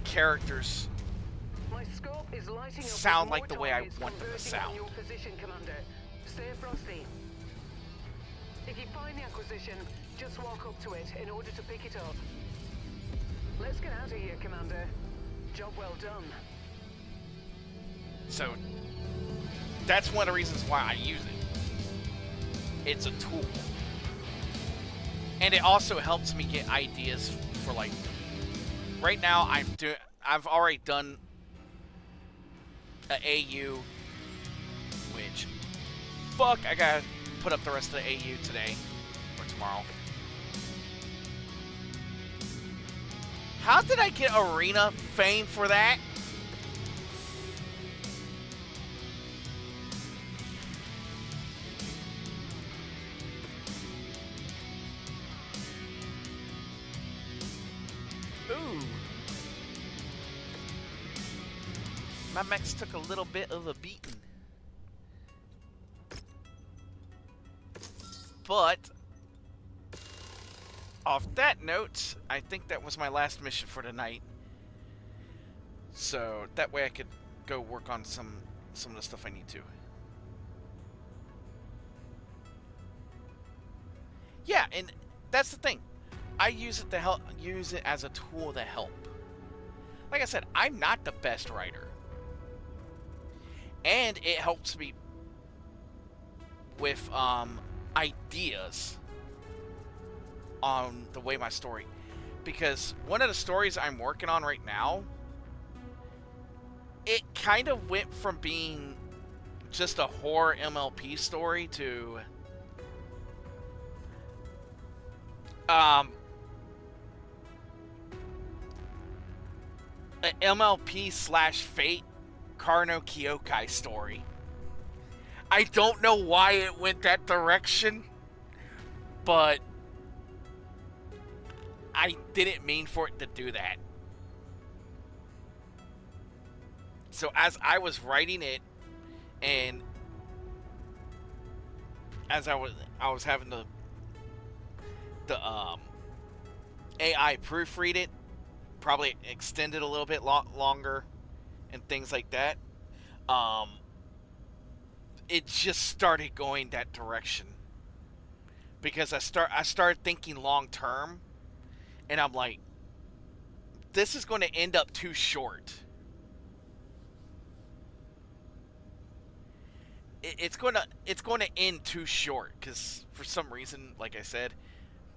characters My scope is lighting up sound with like more the way I targets want them to converging sound. on your position, Commander. Stay frosty. If you find the acquisition, just walk up to it in order to pick it up. Let's get out of here, Commander. Job well done. So, that's one of the reasons why I use it. It's a tool. And it also helps me get ideas for, like, right now I've already done a AU, which, fuck, I gotta put up the rest of the AU today or tomorrow. How did I get arena fame for that? Ooh. My mechs took a little bit of a beating. But, off that note, I think that was my last mission for tonight. So, that way I could go work on some of the stuff I need to. Yeah, and that's the thing. I use it to help, use it as a tool to help. Like I said, I'm not the best writer. And it helps me with ideas on the way my story, because one of the stories I'm working on right now, it kind of went from being just a horror MLP story to an MLP / Fate Karno Kyokai story. I don't know why it went that direction, but I didn't mean for it to do that. So as I was writing it, and as I was having the AI proofread it, probably extend it a little bit longer, and things like that. It just started going that direction because I started thinking long term, and I'm like, this is going to end up too short. It's going to end too short because for some reason, like I said,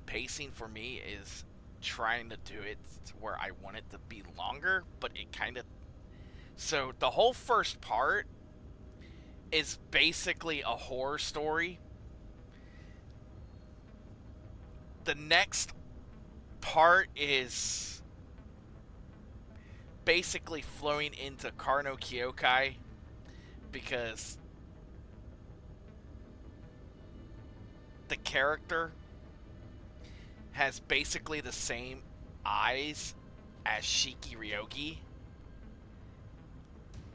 pacing for me is trying to do it to where I want it to be longer, but it kind of. So the whole first part is basically a horror story. The next part is basically flowing into Karno Kyokai, because the character has basically the same eyes as Shiki Ryogi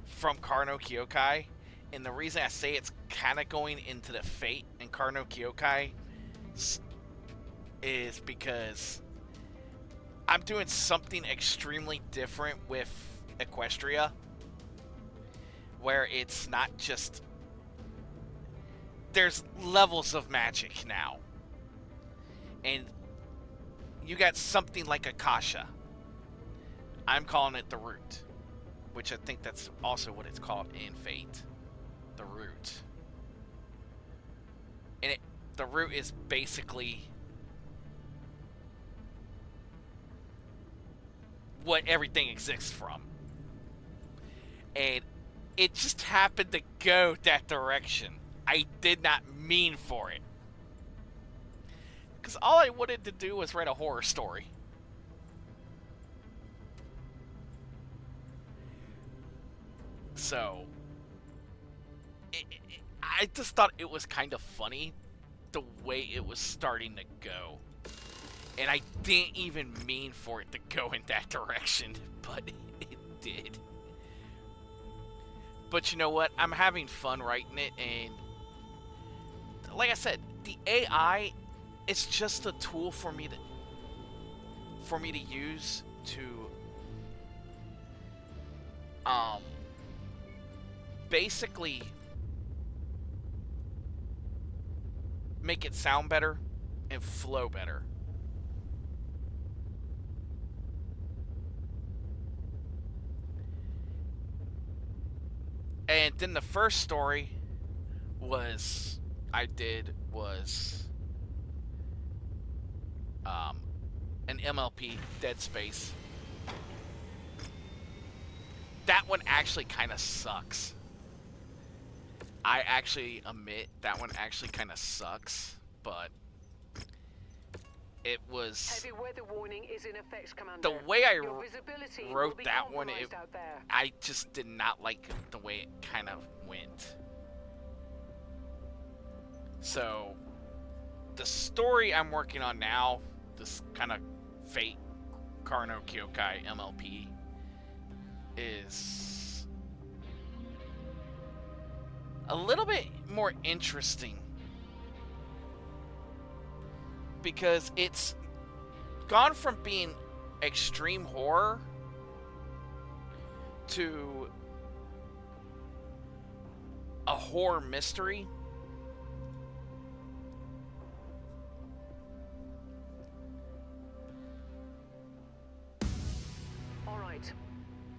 from Karno Kyokai. And the reason I say it's kind of going into the Fate and Karno Kyokai is because I'm doing something extremely different with Equestria, where it's not just... There's levels of magic now. And you got something like Akasha. I'm calling it the Root, which I think that's also what it's called in Fate. The Root. And the Root is basically what everything exists from. And it just happened to go that direction. I did not mean for it. Because all I wanted to do was write a horror story. So, I just thought it was kind of funny the way it was starting to go. And I didn't even mean for it to go in that direction, but it did. But you know what? I'm having fun writing it, and like I said, the AI, it's just a tool for me to use to basically make it sound better and flow better. And then the first story I did was an MLP, Dead Space. That one actually kind of sucks. I actually admit that one actually kind of sucks, but it was... Heavy weather warning is in effect, Commander. The way I Your visibility wrote will be that one, compromised out there. I just did not like the way it kind of went. So, the story I'm working on now, this kind of Fate Karno Kyokai MLP, is a little bit more interesting because it's gone from being extreme horror to a horror mystery. All right.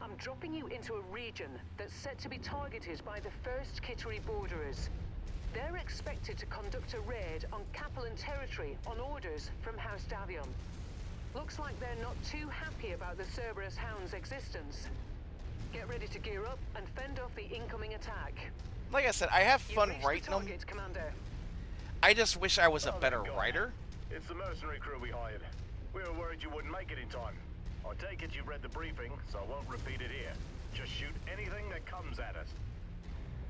I'm dropping you into a region that's set to be targeted by the first Kittery borderers. They're expected to conduct a raid on Capellan territory on orders from House Davion. Looks like they're not too happy about the Cerberus Hound's existence. Get ready to gear up and fend off the incoming attack. Like I said, I have fun You've reached writing the them. target, Commander. I just wish I was a better writer. It's the mercenary crew we hired. We were worried you wouldn't make it in time. I take it you've read the briefing, so I won't repeat it here. Just shoot anything that comes at us.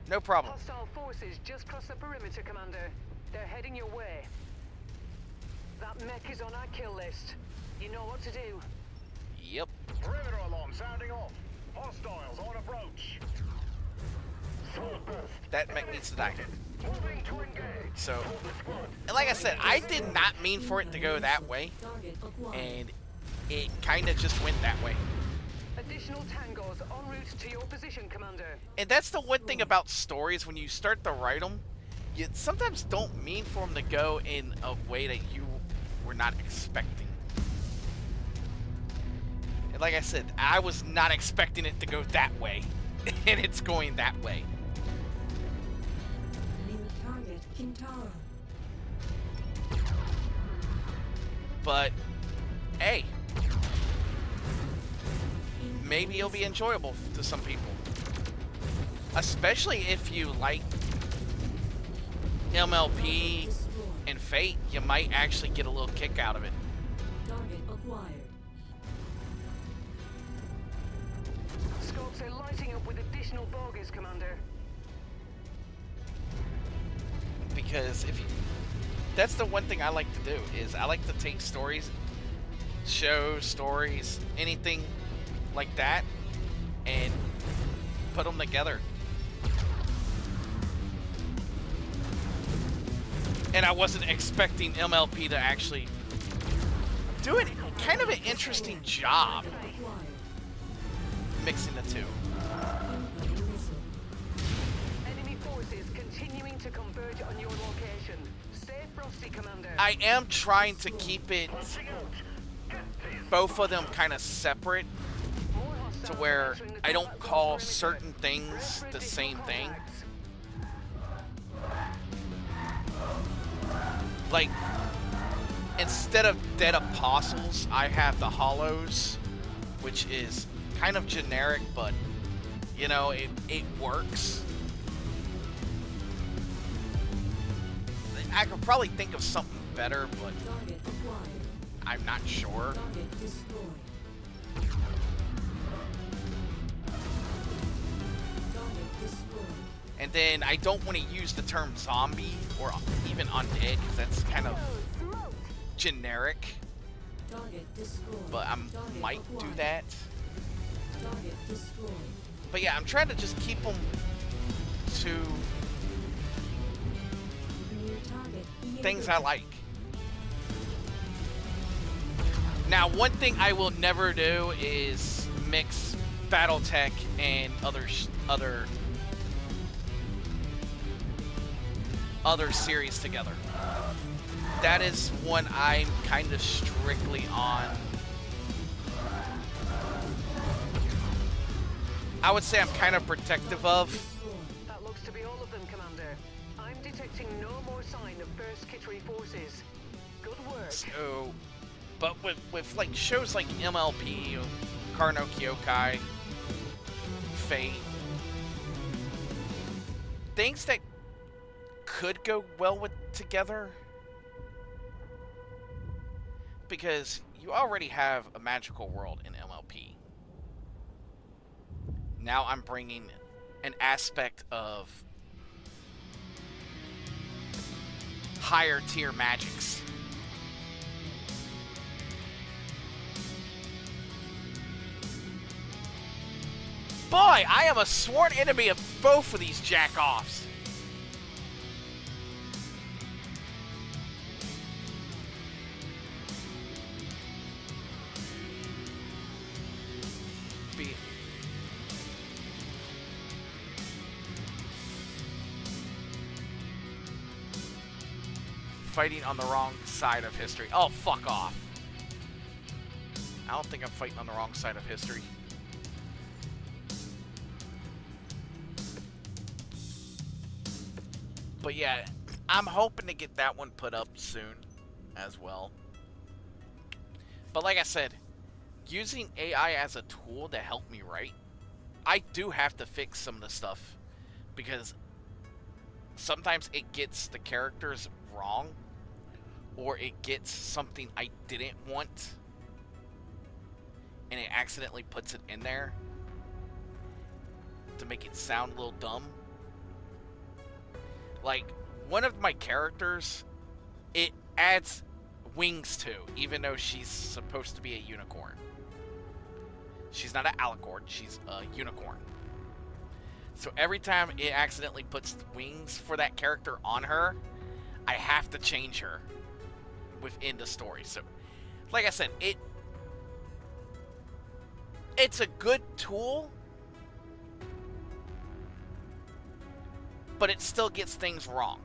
No problem. Hostile forces just crossed the perimeter, Commander. They're heading your way. That mech is on our kill list. You know what to do. Yep. Perimeter alarm sounding off. Hostiles on approach. That mech needs to die. Moving to engage. So, and like I said, I did not mean for it to go that way, Target acquired. and it kind of just went that way. Additional tangos en route to your position, Commander. And that's the one thing about stories, when you start to write them, you sometimes don't mean for them to go in a way that you were not expecting. And like I said, I was not expecting it to go that way, and it's going that way. New target Kintaro. But, hey, maybe it'll be enjoyable to some people. Especially if you like MLP Destroyed. and Fate, you might actually get a little kick out of it. Target acquired. Scopes are lighting up with additional bogies, Commander. Because if you... that's the one thing I like to do, is I like to take stories, shows, stories, anything like that, and put them together. And I wasn't expecting MLP to actually do it. Kind of an interesting job Acquired. mixing the two. Incoming missile. Enemy forces continuing to converge on your location. Stay frosty, Commander. I am trying to keep it, both of them kind of separate, More hostiles to where entering the I don't combat call perimeter. certain things the same thing. Like, instead of dead apostles, I have the hollows, which is kind of generic, but, you know, it works. I could probably think of something better, but Target acquired. I'm not sure. Target destroyed. Target destroyed. And then I don't want to use the term zombie or even undead, because that's kind of generic, Target destroyed. but I Target might do acquired. that. Target destroyed. But yeah, I'm trying to just keep them to New target. things I like. Now, one thing I will never do is mix BattleTech and other series together. That is one I'm kind of strictly on. I would say I'm kind of protective of. That looks to be all of them, Commander. I'm detecting no more sign of First Kittery forces. Good work. So, but with like shows like MLP, Karno Kyokai, Fate, things that could go well with together, because you already have a magical world in MLP. Now I'm bringing an aspect of higher tier magics. Boy, I am a sworn enemy of both of these jack-offs. Be fighting on the wrong side of history. Oh, fuck off. I don't think I'm fighting on the wrong side of history. But yeah, I'm hoping to get that one put up soon as well. But like I said, using AI as a tool to help me write, I do have to fix some of the stuff, because sometimes it gets the characters wrong, or it gets something I didn't want and it accidentally puts it in there to make it sound a little dumb. Like, one of my characters, it adds wings to, even though she's supposed to be a unicorn. She's not an alicorn, she's a unicorn. So every time it accidentally puts wings for that character on her, I have to change her within the story. So, like I said, it's a good tool, but it still gets things wrong.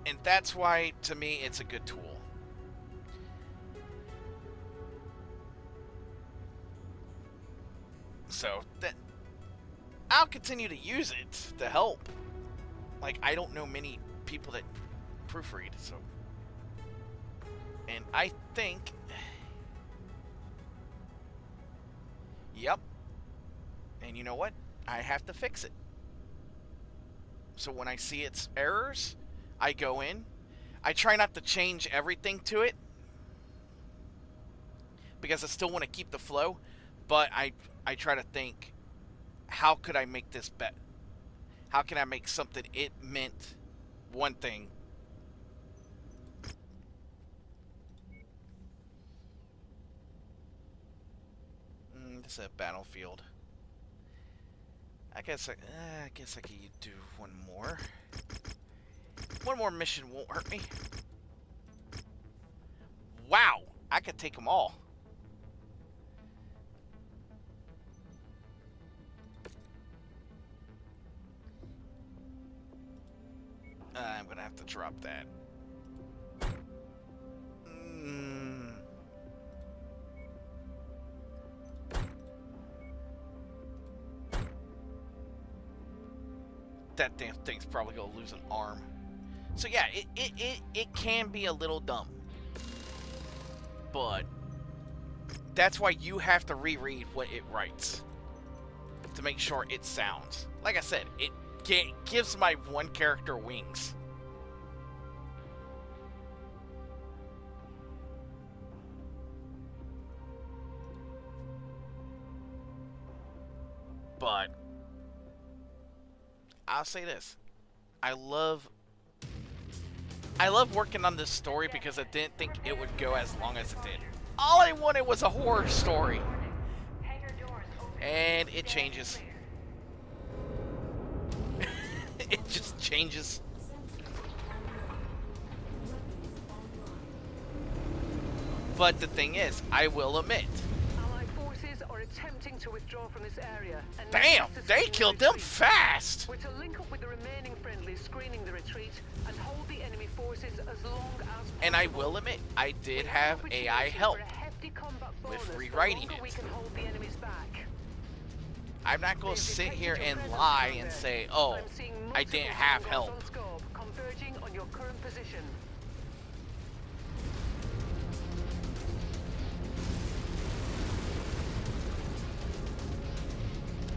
And that's why, to me, it's a good tool. So, I'll continue to use it to help. Like, I don't know many people that proofread, so. And I think... Yep. And you know what? I have to fix it. So when I see its errors, I go in. I try not to change everything to it, because I still want to keep the flow, but I try to think, how could I make this better? How can I make something it meant one thing? This is a battlefield. I guess I could do one more. One more mission won't hurt me. Wow, I could take them all. I'm gonna have to drop that. That damn thing's probably gonna lose an arm. So yeah, it can be a little dumb. But that's why you have to reread what it writes to make sure it sounds. Like I said, it gives my one character wings. But I'll say this. I love working on this story because I didn't think it would go as long as it did. All I wanted was a horror story. And it changes. It just changes. But the thing is, I will admit. Allied forces are attempting to withdraw from this area. And Damn, they killed them fast. We're to link up with the remaining friendlies, screening the retreat, and hold the enemy forces as long as possible. And I will admit, I did have AI help with rewriting it. We can hold the enemies back. I'm not going to sit here and lie and say, oh, I didn't have help. Converging on your current position.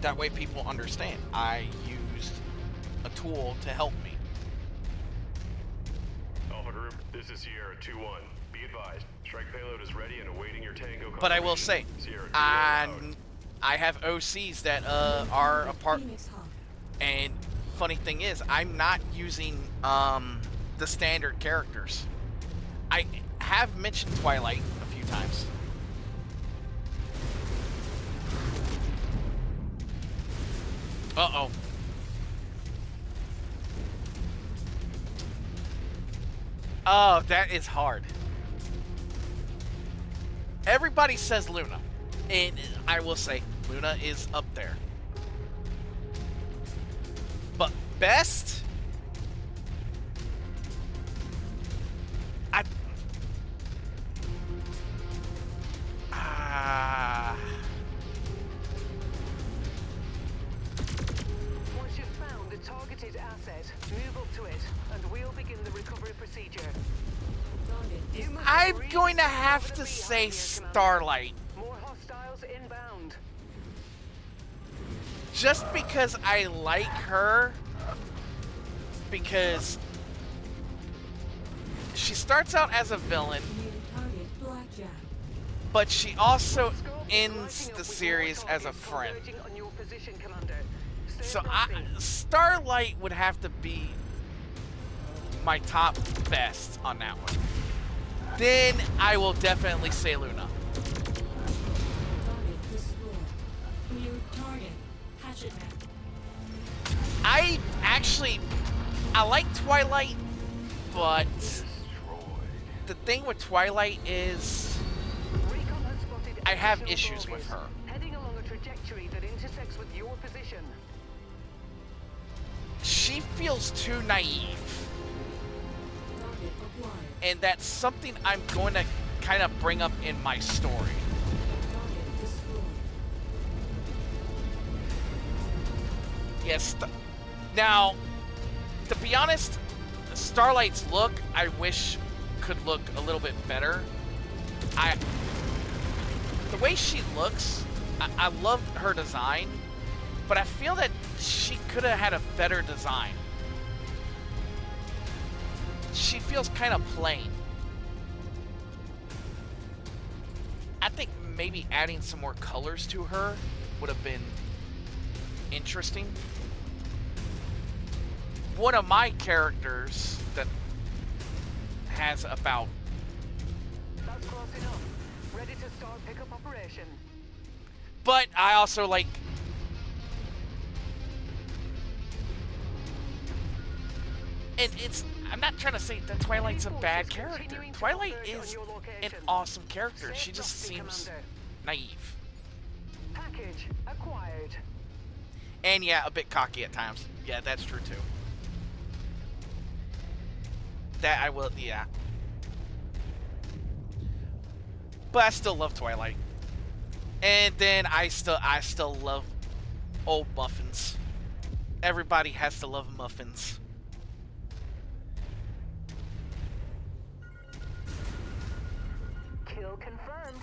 That way people understand. I used a tool to help me. Alpha Group, this is Sierra 2-1. Be advised, strike payload is ready and awaiting your tango. But I will say, I have OCs that are a part. And funny thing is, I'm not using the standard characters. I have mentioned Twilight a few times. Uh-oh. Oh, that is hard. Everybody says Luna. And I will say, Luna is up there. But best? Once you've found the targeted asset, move up to it, and we'll begin the recovery procedure. I'm going to have to say Starlight. More hostiles inbound. Just because I like her, because she starts out as a villain, but she also ends the series as a friend. So Starlight would have to be my top best on that one. Then I will definitely say Luna. I like Twilight, but the thing with Twilight is I have issues with her. Heading along a trajectory that intersects with your position. She feels too naive. And that's something I'm going to kind of bring up in my story. Yes. Now, to be honest, Starlight's look, I wish could look a little bit better. The way she looks, I love her design, but I feel that she could have had a better design. She feels kind of plain. I think maybe adding some more colors to her would have been interesting. one of my characters that has about... That's close enough. Ready to start pickup operation. But I also like... And it's... I'm not trying to say that Twilight's a bad character. Twilight is an awesome character. She just seems naive. Package acquired. And yeah, a bit cocky at times. Yeah, that's true too. That I will, yeah. But I still love Twilight. And then I still love old muffins. Everybody has to love muffins. Kill confirmed.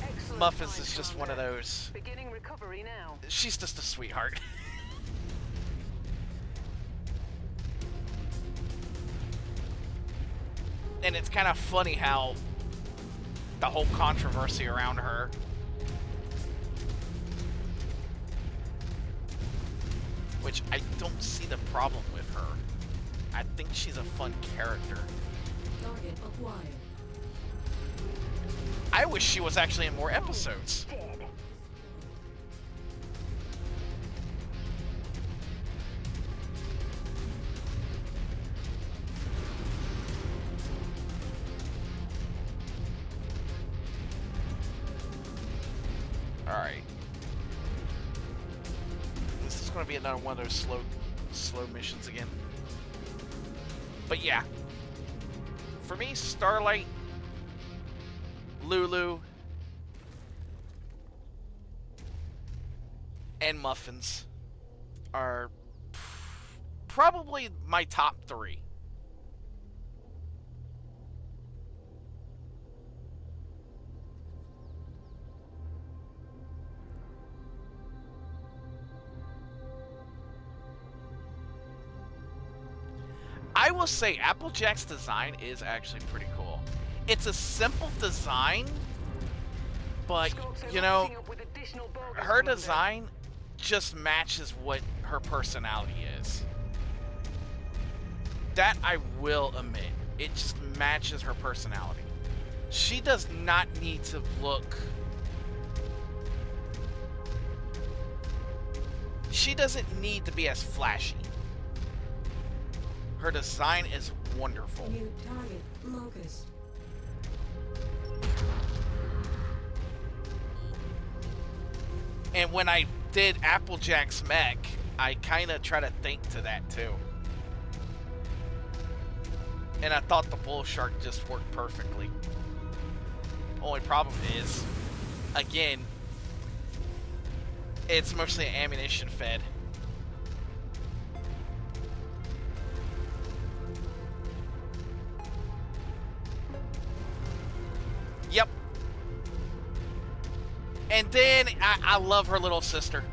Excellent. Muffins is just one of those. Beginning recovery now. She's just a sweetheart. And it's kind of funny how the whole controversy around her. Which I don't see the problem with her. I think she's a fun character. Target acquired. I wish she was actually in more episodes. Alright. This is going to be another one of those slow missions again. But yeah. For me, Starlight, Lulu, and Muffins are probably my top 3. I will say Applejack's design is actually pretty cool. It's a simple design, but, you know, her design just matches what her personality is. That I will admit. It just matches her personality. She does not need to look... She doesn't need to be as flashy. Her design is wonderful. New target, Locust. And when I did Applejack's mech, I kind of try to think to that too. And I thought the bull shark just worked perfectly. Only problem is, again, it's mostly ammunition fed. Yep. And then I love her little sister,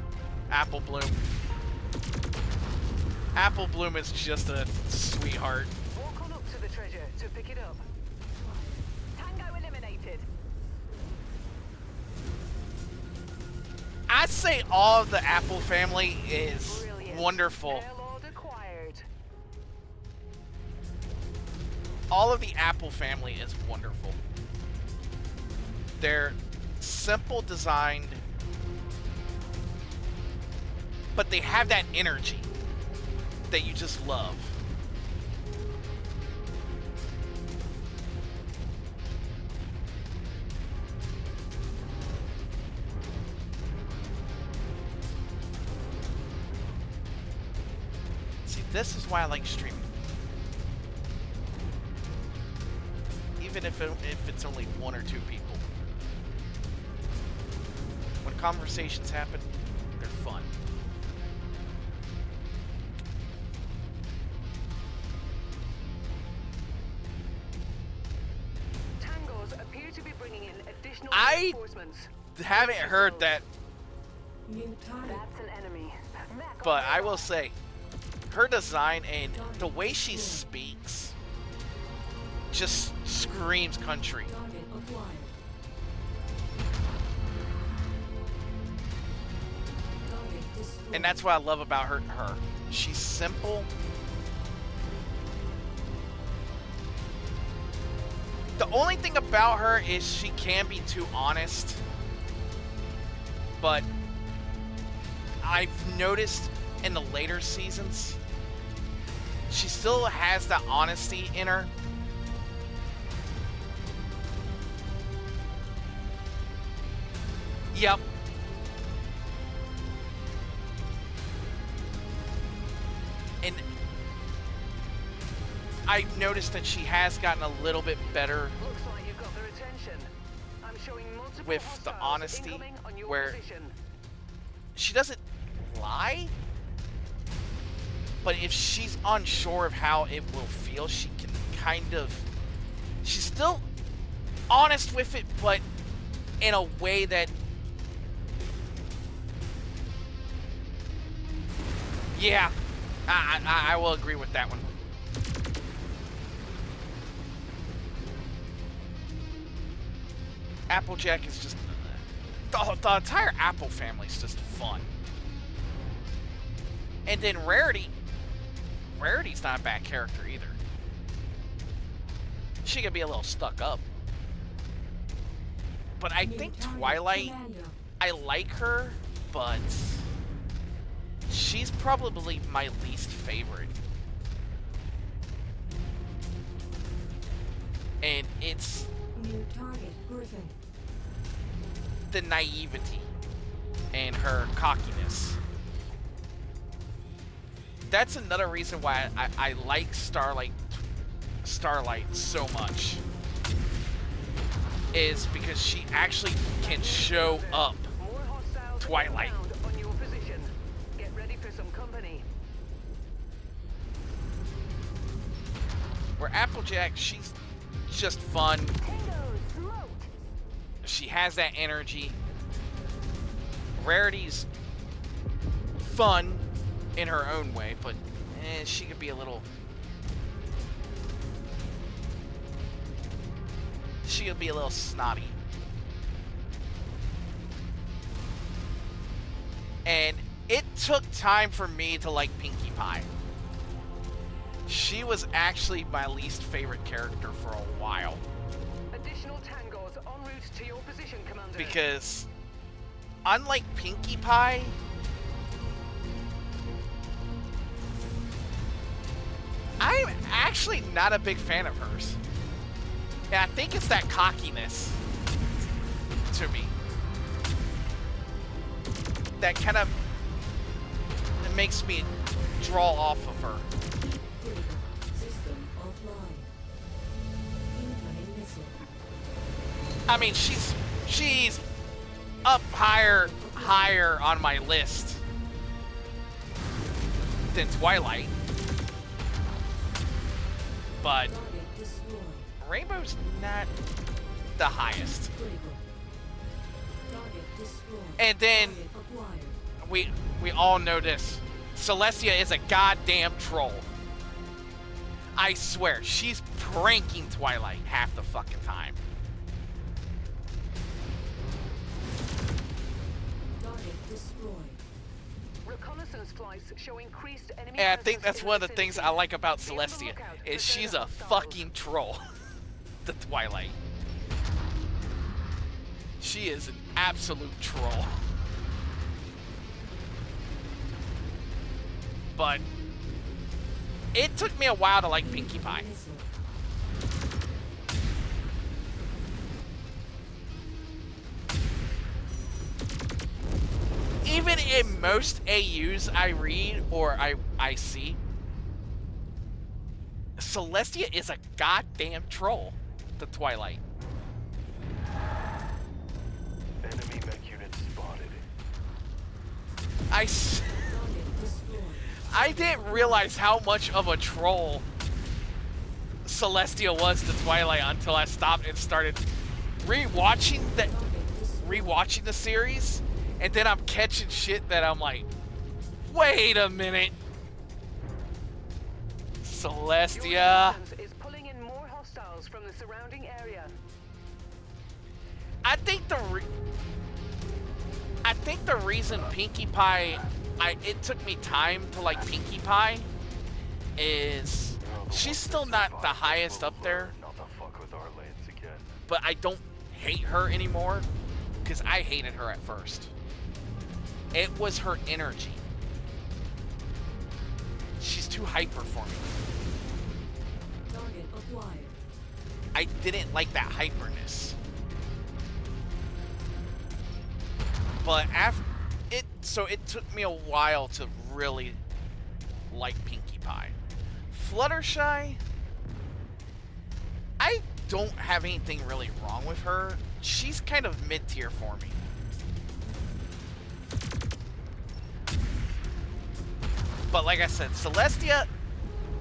Apple Bloom. Apple Bloom is just a sweetheart. Walk on up to the treasure to pick it up. Tango eliminated. I'd say all of the Apple family is Brilliant. wonderful. Payload acquired. All of the Apple family is wonderful. They're simple designed, but they have that energy that you just love. See, this is why I like streaming. Even if it's only 1 or 2 people. When conversations happen, they're fun. Tangos appear to be bringing in additional I reinforcements. haven't heard that, New target. That's an enemy. Mech but on I the will line. say, her design and the way she speaks just screams country. Target acquired. Target destroyed. And that's what I love about her. She's simple. The only thing about her is she can be too honest. But I've noticed in the later seasons, she still has that honesty in her. Yep. And I've noticed that she has gotten a little bit better Looks like you've got their attention. I'm showing multiple with the hostiles honesty, incoming on your where position. she doesn't lie, but if she's unsure of how it will feel, she can kind of, she's still honest with it, but in a way that, yeah, I will agree with that one. Applejack is just, the entire Apple family is just fun. And then Rarity's not a bad character either. She could be a little stuck up. But I think Twilight, I like her, but she's probably my least favorite. And it's New target, Griffin. the naivety and her cockiness. That's another reason why I like Starlight so much, is because she actually can show up More hostiles Twilight. inbound on your position. Get ready for some company. Where Applejack, she's just fun. She has that energy. Rarity's fun in her own way, but she could be a little... She could be a little snotty. And it took time for me to like Pinkie Pie. She was actually my least favorite character for a while. Additional tangos en route to your position, Commander. Because, unlike Pinkie Pie, I'm actually not a big fan of hers. And I think it's that cockiness to me that kind of makes me draw off of her. Critical. System offline. Incoming missile. I mean, she's up higher on my list than Twilight, but Target destroyed. Rainbow's not the highest. Critical. Target destroyed. And then Target acquired. we all know this. Celestia is a goddamn troll. I swear, she's pranking Twilight half the fucking time. Target destroyed. Reconnaissance flights show increased enemy And I think presence that's in one of the vicinity. things I like about Be on the Celestia, lookout for is she's further a hostiles. fucking troll. The Twilight. She is an absolute troll. But it took me a while to like Pinkie Pie. Missile. Even in most AUs I read or I see, Celestia is a goddamn troll. The Twilight. Enemy mech unit spotted. Target destroyed. I didn't realize how much of a troll Celestia was to Twilight until I stopped and started rewatching the series, and then I'm catching shit that I'm like, wait a minute, Your Celestia. resistance is pulling in more hostiles from the surrounding area. I think the reason Pinkie Pie it took me time to like Pinkie Pie is she's still not the highest up there, Not to fuck with our lanes again. but I don't hate her anymore because I hated her at first. It was her energy. She's too hyper for me. Target acquired. I didn't like that hyperness. But so it took me a while to really like Pinkie Pie. Fluttershy, I don't have anything really wrong with her. She's kind of mid-tier for me. But like I said, Celestia,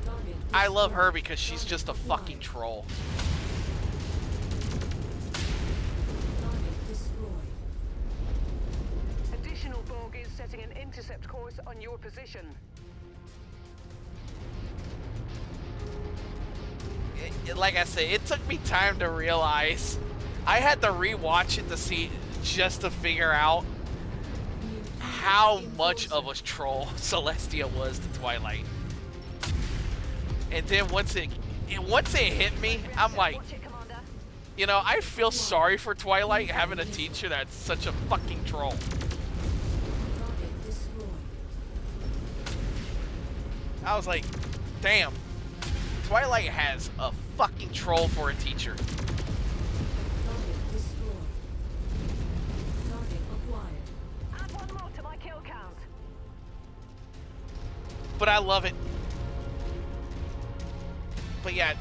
Target I love her because she's just a fucking troll. Target destroyed. Additional bogies setting an intercept course on your position. Like I said, it took me time to realize. I had to rewatch it to see, just to figure out how much of a troll Celestia was to Twilight. And then once it hit me, I'm like, Watch it, Commander. you know, I feel sorry for Twilight having a teacher that's such a fucking troll. Target destroyed. I was like, damn, Twilight has a fucking troll for a teacher. Target destroyed. Target acquired. Add one more to my kill count. But I love it. But yeah,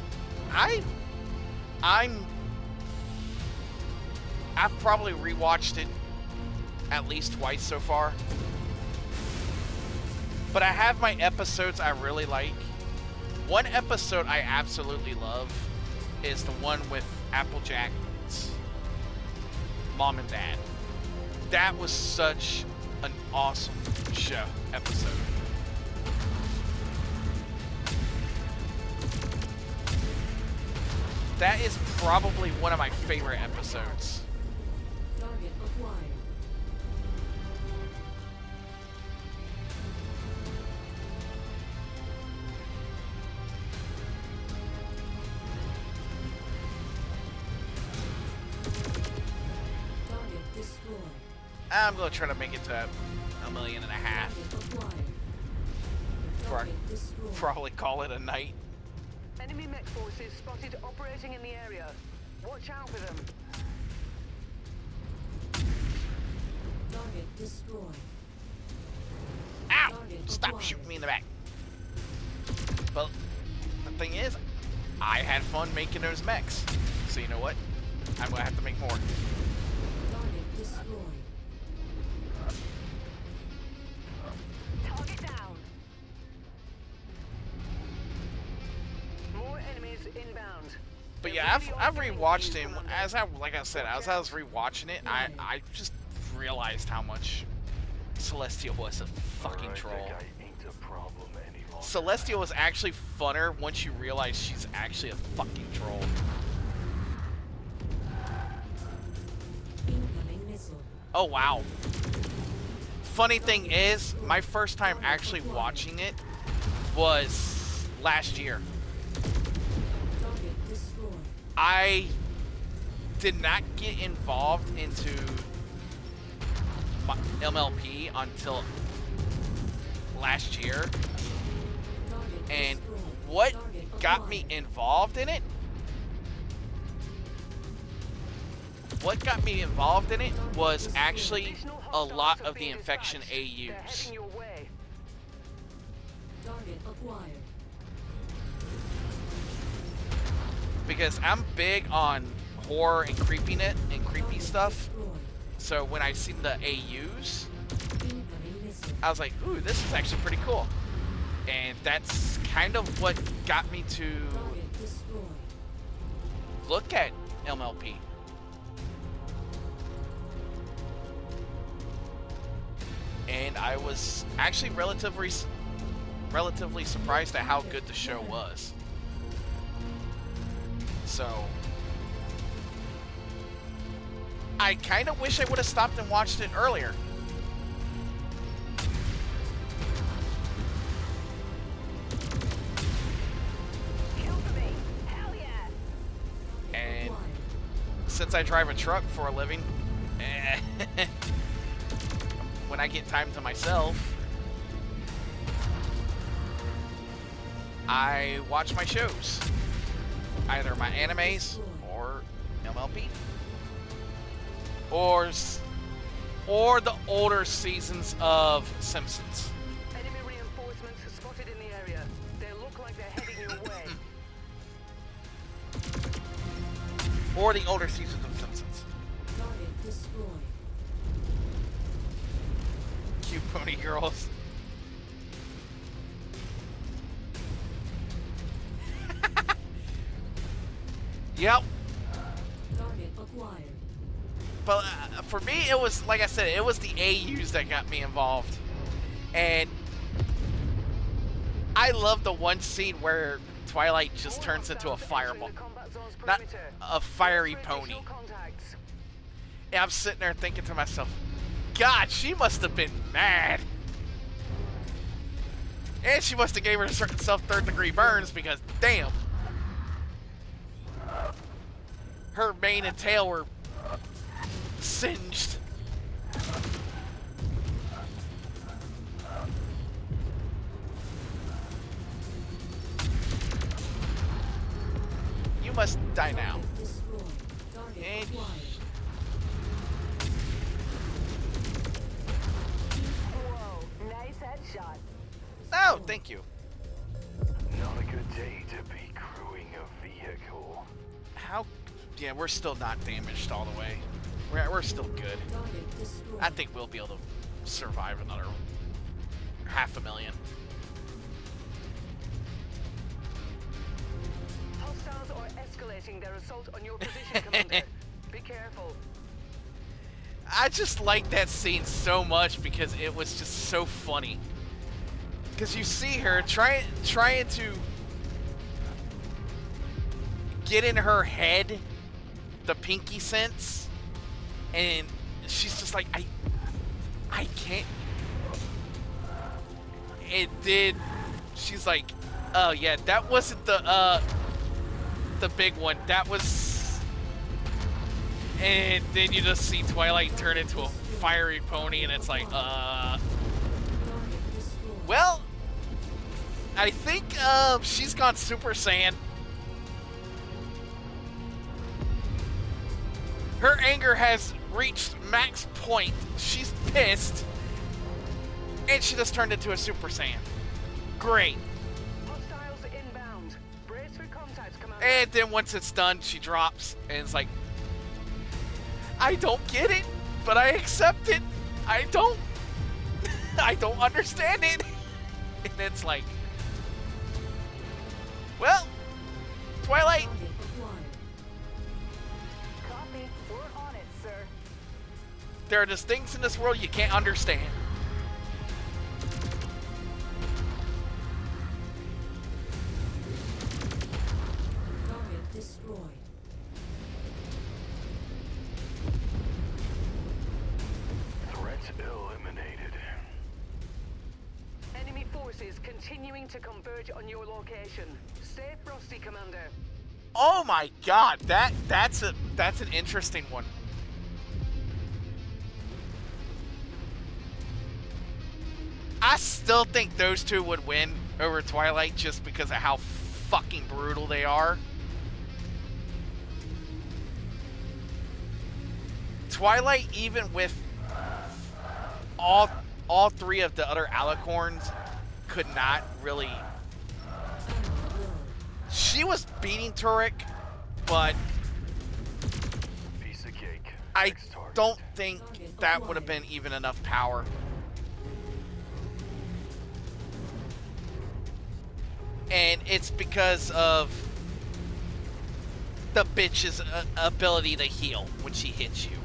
I've probably rewatched it at least twice so far. But I have my episodes I really like. One episode I absolutely love is the one with Applejack's mom and dad. That was such an awesome show episode. That is probably one of my favorite episodes. Target acquired. Target destroyed. I'm gonna try to make it to 1.5 million Target acquired. before I Target destroyed. probably call it a night. Enemy mech forces spotted operating in the area. Watch out for them. Target destroyed. Ow! Target Stop acquired. shooting me in the back. But the thing is, I had fun making those mechs. So you know what? I'm gonna have to make more. Target destroyed. Target down. More enemies inbound. But yeah, I've rewatched it. And like I said, as I was rewatching it, I just realized how much Celestia was a fucking Alright, troll. that guy ain't a problem any longer. Celestia was actually funner once you realize she's actually a fucking troll. Incoming missile. Oh wow. Funny thing is, my first time actually watching it was last year. Target destroyed. I did not get involved into MLP until last year. Target And destroyed. what Target got me acquired. involved in it? What got me involved in it was actually Additional a hostile lot of the torpedoes infection dispatched. They're AUs. heading your way. Target acquired. Because I'm big on horror and creepiness and creepy stuff. Destroyed. So when I seen the AUs, Incoming missile. I was like, ooh, this is actually pretty cool. And that's kind of what got me to Target destroyed. look at MLP. And I was actually relatively surprised at how good the show was. So I kind of wish I would have stopped and watched it earlier. since I drive a truck for a living, when I get time to myself, I watch my shows. Either my animes or MLP. Or the older seasons of Simpsons. Enemy reinforcements are spotted in the area. They look like they're heading your way. Or the older seasons of Simpsons. Target destroyed. Cute pony girls. Yep. Target acquired. But for me, it was, like I said, it was the AUs that got me involved. And I love the one scene where Twilight just turns into a fireball. Not a fiery pony. And I'm sitting there thinking to myself, God, she must have been mad. And she must have gave herself third-degree burns because, damn. Her mane and tail were singed. You must die now. Target destroyed. Target And acquired. Whoa, nice headshot. Oh, thank you. Not a good day to be crewing a vehicle. How? Yeah, we're still not damaged all the way. We're still good. Target destroyed. I think we'll be able to survive another 500,000. Hostiles are escalating their assault on your position, Commander. Be careful. I just like that scene so much because it was just so funny. Because you see her trying to get in her head the pinky sense, and she's just like, I can't. It did. She's like, oh yeah, that wasn't the big one. That was. And then you just see Twilight turn into a fiery pony, and it's like, Target destroyed. well, I think she's gone Super Saiyan. Her anger has reached max point. She's pissed. And she just turned into a Super Saiyan. Great. Hostiles inbound. Brace for contact, Commander. And then once it's done, she drops. And it's like, I don't get it, but I accept it. I don't understand it. And it's like, well, Twilight, Target acquired. Copy. We're on it, sir. there are just things in this world you can't understand. Target destroyed. Threats eliminated. Enemy forces continuing to converge on your location. Stay frosty, Commander. Oh my God, that's an interesting one. I still think those two would win over Twilight just because of how fucking brutal they are. Twilight, even with all three of the other alicorns, could not really. She was beating Turek, but Piece of cake. I Next target. don't think that would have been even enough power. And it's because of the bitch's ability to heal when she hits you.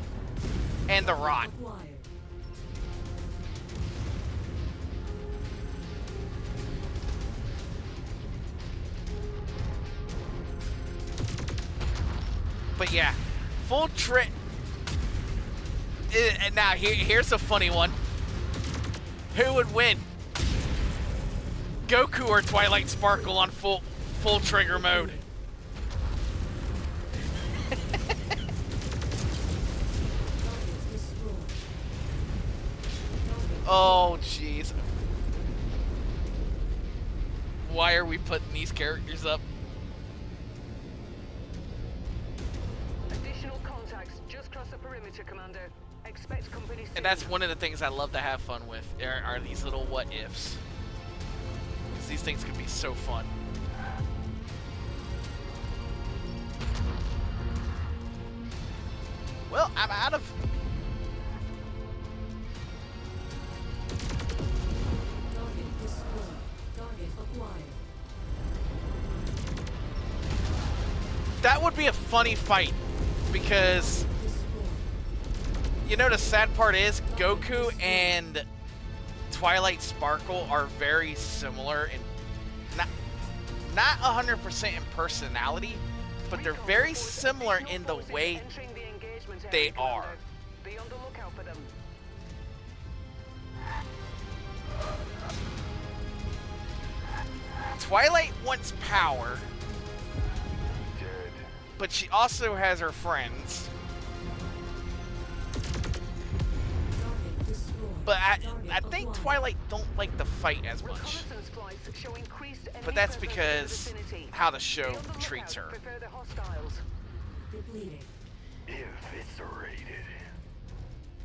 And the rot. Acquired. But yeah, full trip. And now here's a funny one. Who would win? Goku or Twilight Sparkle on full trigger mode? Oh, jeez. Why are we putting these characters up? Additional contacts just cross the perimeter, Commander. Expect company soon. And that's one of the things I love to have fun with, are these little what-ifs. Because these things can be so fun. Well, I'm out of... Target destroyed. Target acquired. That would be a funny fight, because... Destroyed. You know, the sad part is, Goku and Twilight Sparkle are very similar in... Not 100% in personality, but they're very similar in the way they are. Be on the lookout for them. Twilight wants power, Dead. but she also has her friends. Target destroyed. But I Target think acquired. Twilight don't like to fight as much. Reconnaissance flights show increased enemy But that's presence in the because vicinity. how the Be show on the lookout. treats her. Prepare the hostiles. Depleted. Eviscerated.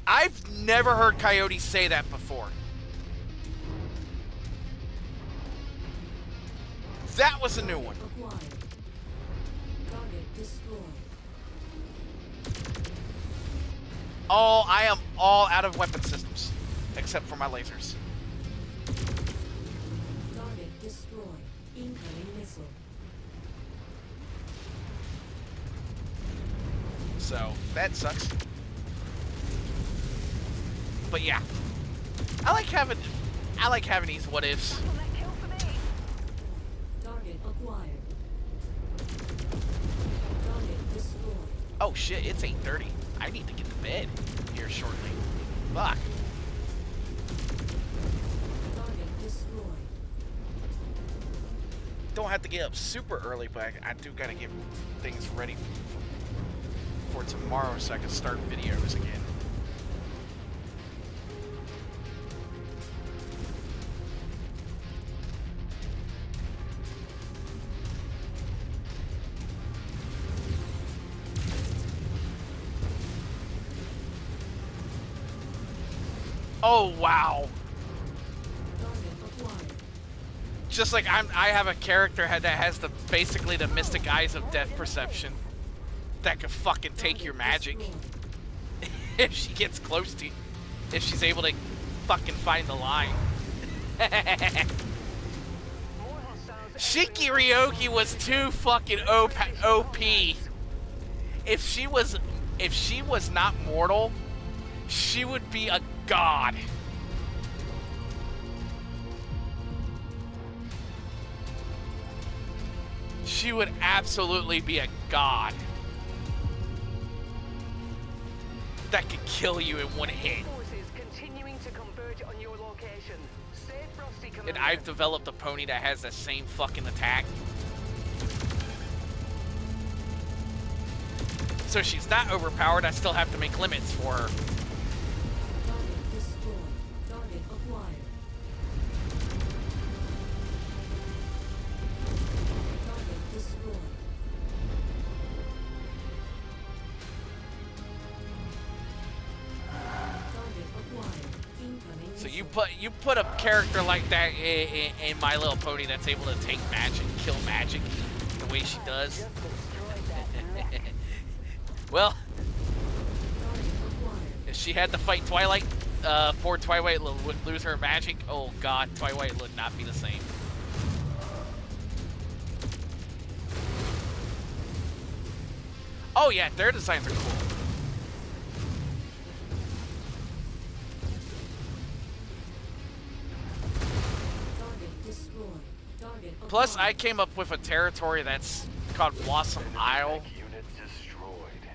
I've never heard Coyote say that before. That was a new one. Acquired. Target destroyed. Oh, I am all out of weapon systems, except for my lasers. Target destroyed. Incoming missile. So that sucks. But yeah, I like having these what ifs. Tackle that kill for me. Target acquired. Target destroyed. Oh shit, it's 8:30. I need to get to bed here shortly. Fuck. Target destroyed. Don't have to get up super early, but I do gotta get things ready for tomorrow so I can start videos again. Oh wow. Target acquired. Just like I have a character that has basically the mystic eyes of death perception that could fucking take your magic if she gets close to you, if she's able to fucking find the line. More hostiles. Shiki Ryoki was too fucking OP. If she was not mortal, she would be a god. She would absolutely be a god. That could kill you in one hit. Forces continuing to converge on your location. Stay frosty, Commander. And I've developed a pony that has the same fucking attack. So she's not overpowered, I still have to make limits for her. Target destroyed. Target acquired. Target destroyed. Target acquired. Incoming So missile. you put a character like that in My Little Pony that's able to take magic, kill magic, the way she does. Well, Target acquired. if she had to fight Twilight, poor Twilight would lose her magic. Oh god, Twilight would not be the same. Oh yeah, their designs are cool. Target destroyed. Target Plus, I acquired. came up with a territory that's called Blossom Isle, Mech unit destroyed.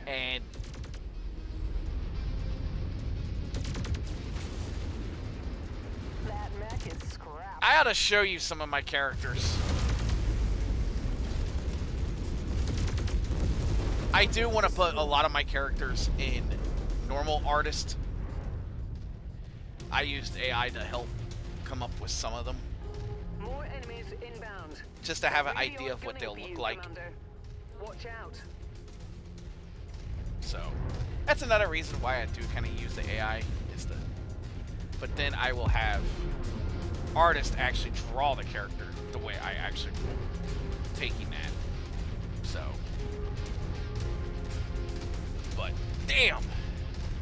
and That mech is scrap. I ought to show you some of my characters. I do want to put a lot of my characters in normal artist. I used AI to help come up with some of them, More enemies inbound. just to have an Really idea of what gunning they'll for look you, like. Commander. Watch out. So that's another reason why I do kind of use the AI is the. But then I will have artists actually draw the character the way I actually taking that. So, but damn,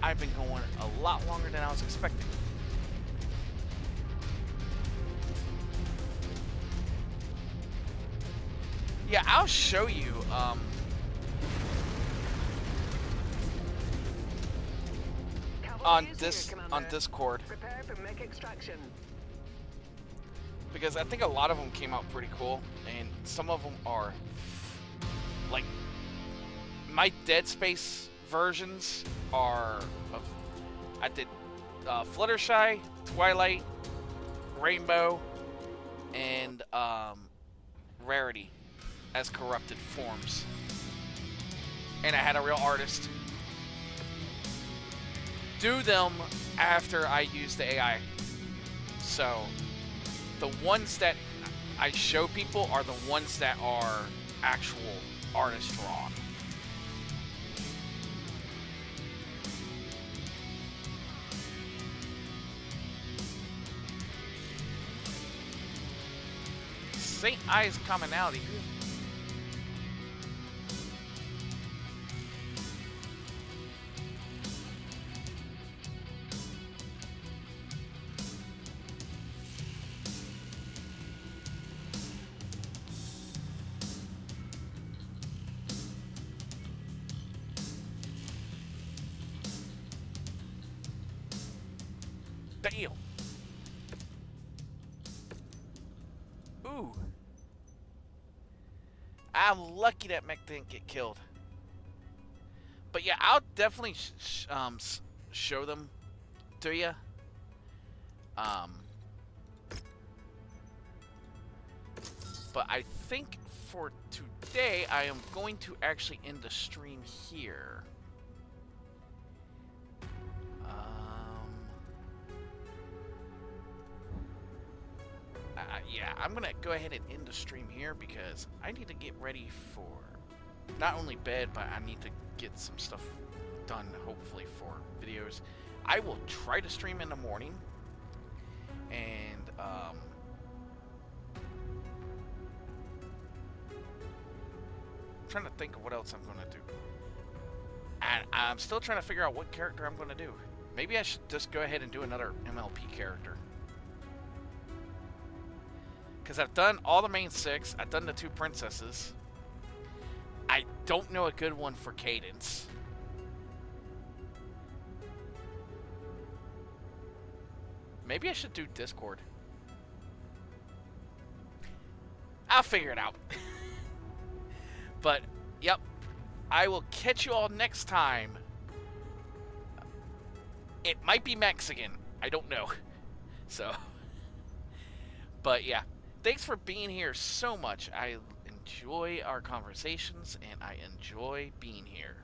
I've been going a lot longer than I was expecting. Yeah, I'll show you. On Cavalry is this here, on Commander. Discord, Prepare for mech extraction. because I think a lot of them came out pretty cool, and some of them are like my Dead Space versions are of. I did Fluttershy, Twilight, Rainbow, and Rarity as corrupted forms, and I had a real artist do them after I used the AI. So the ones that I show people are the ones that are actual artist drawn. St. I's commonality. Damn. Ooh. I'm lucky that mech didn't get killed. But yeah, I'll definitely show them to you. But I think for today, I am going to actually end the stream here. Yeah, I'm gonna go ahead and end the stream here because I need to get ready for not only bed, but I need to get some stuff done, hopefully, for videos. I will try to stream in the morning, and I'm trying to think of what else I'm gonna do. And I'm still trying to figure out what character I'm gonna do. Maybe I should just go ahead and do another MLP character. Because I've done all the main 6. I've done the 2 princesses. I don't know a good one for Cadence. Maybe I should do Discord. I'll figure it out. But, yep. I will catch you all next time. It might be Mexican. I don't know. So. But, yeah. Thanks for being here so much. I enjoy our conversations, and I enjoy being here.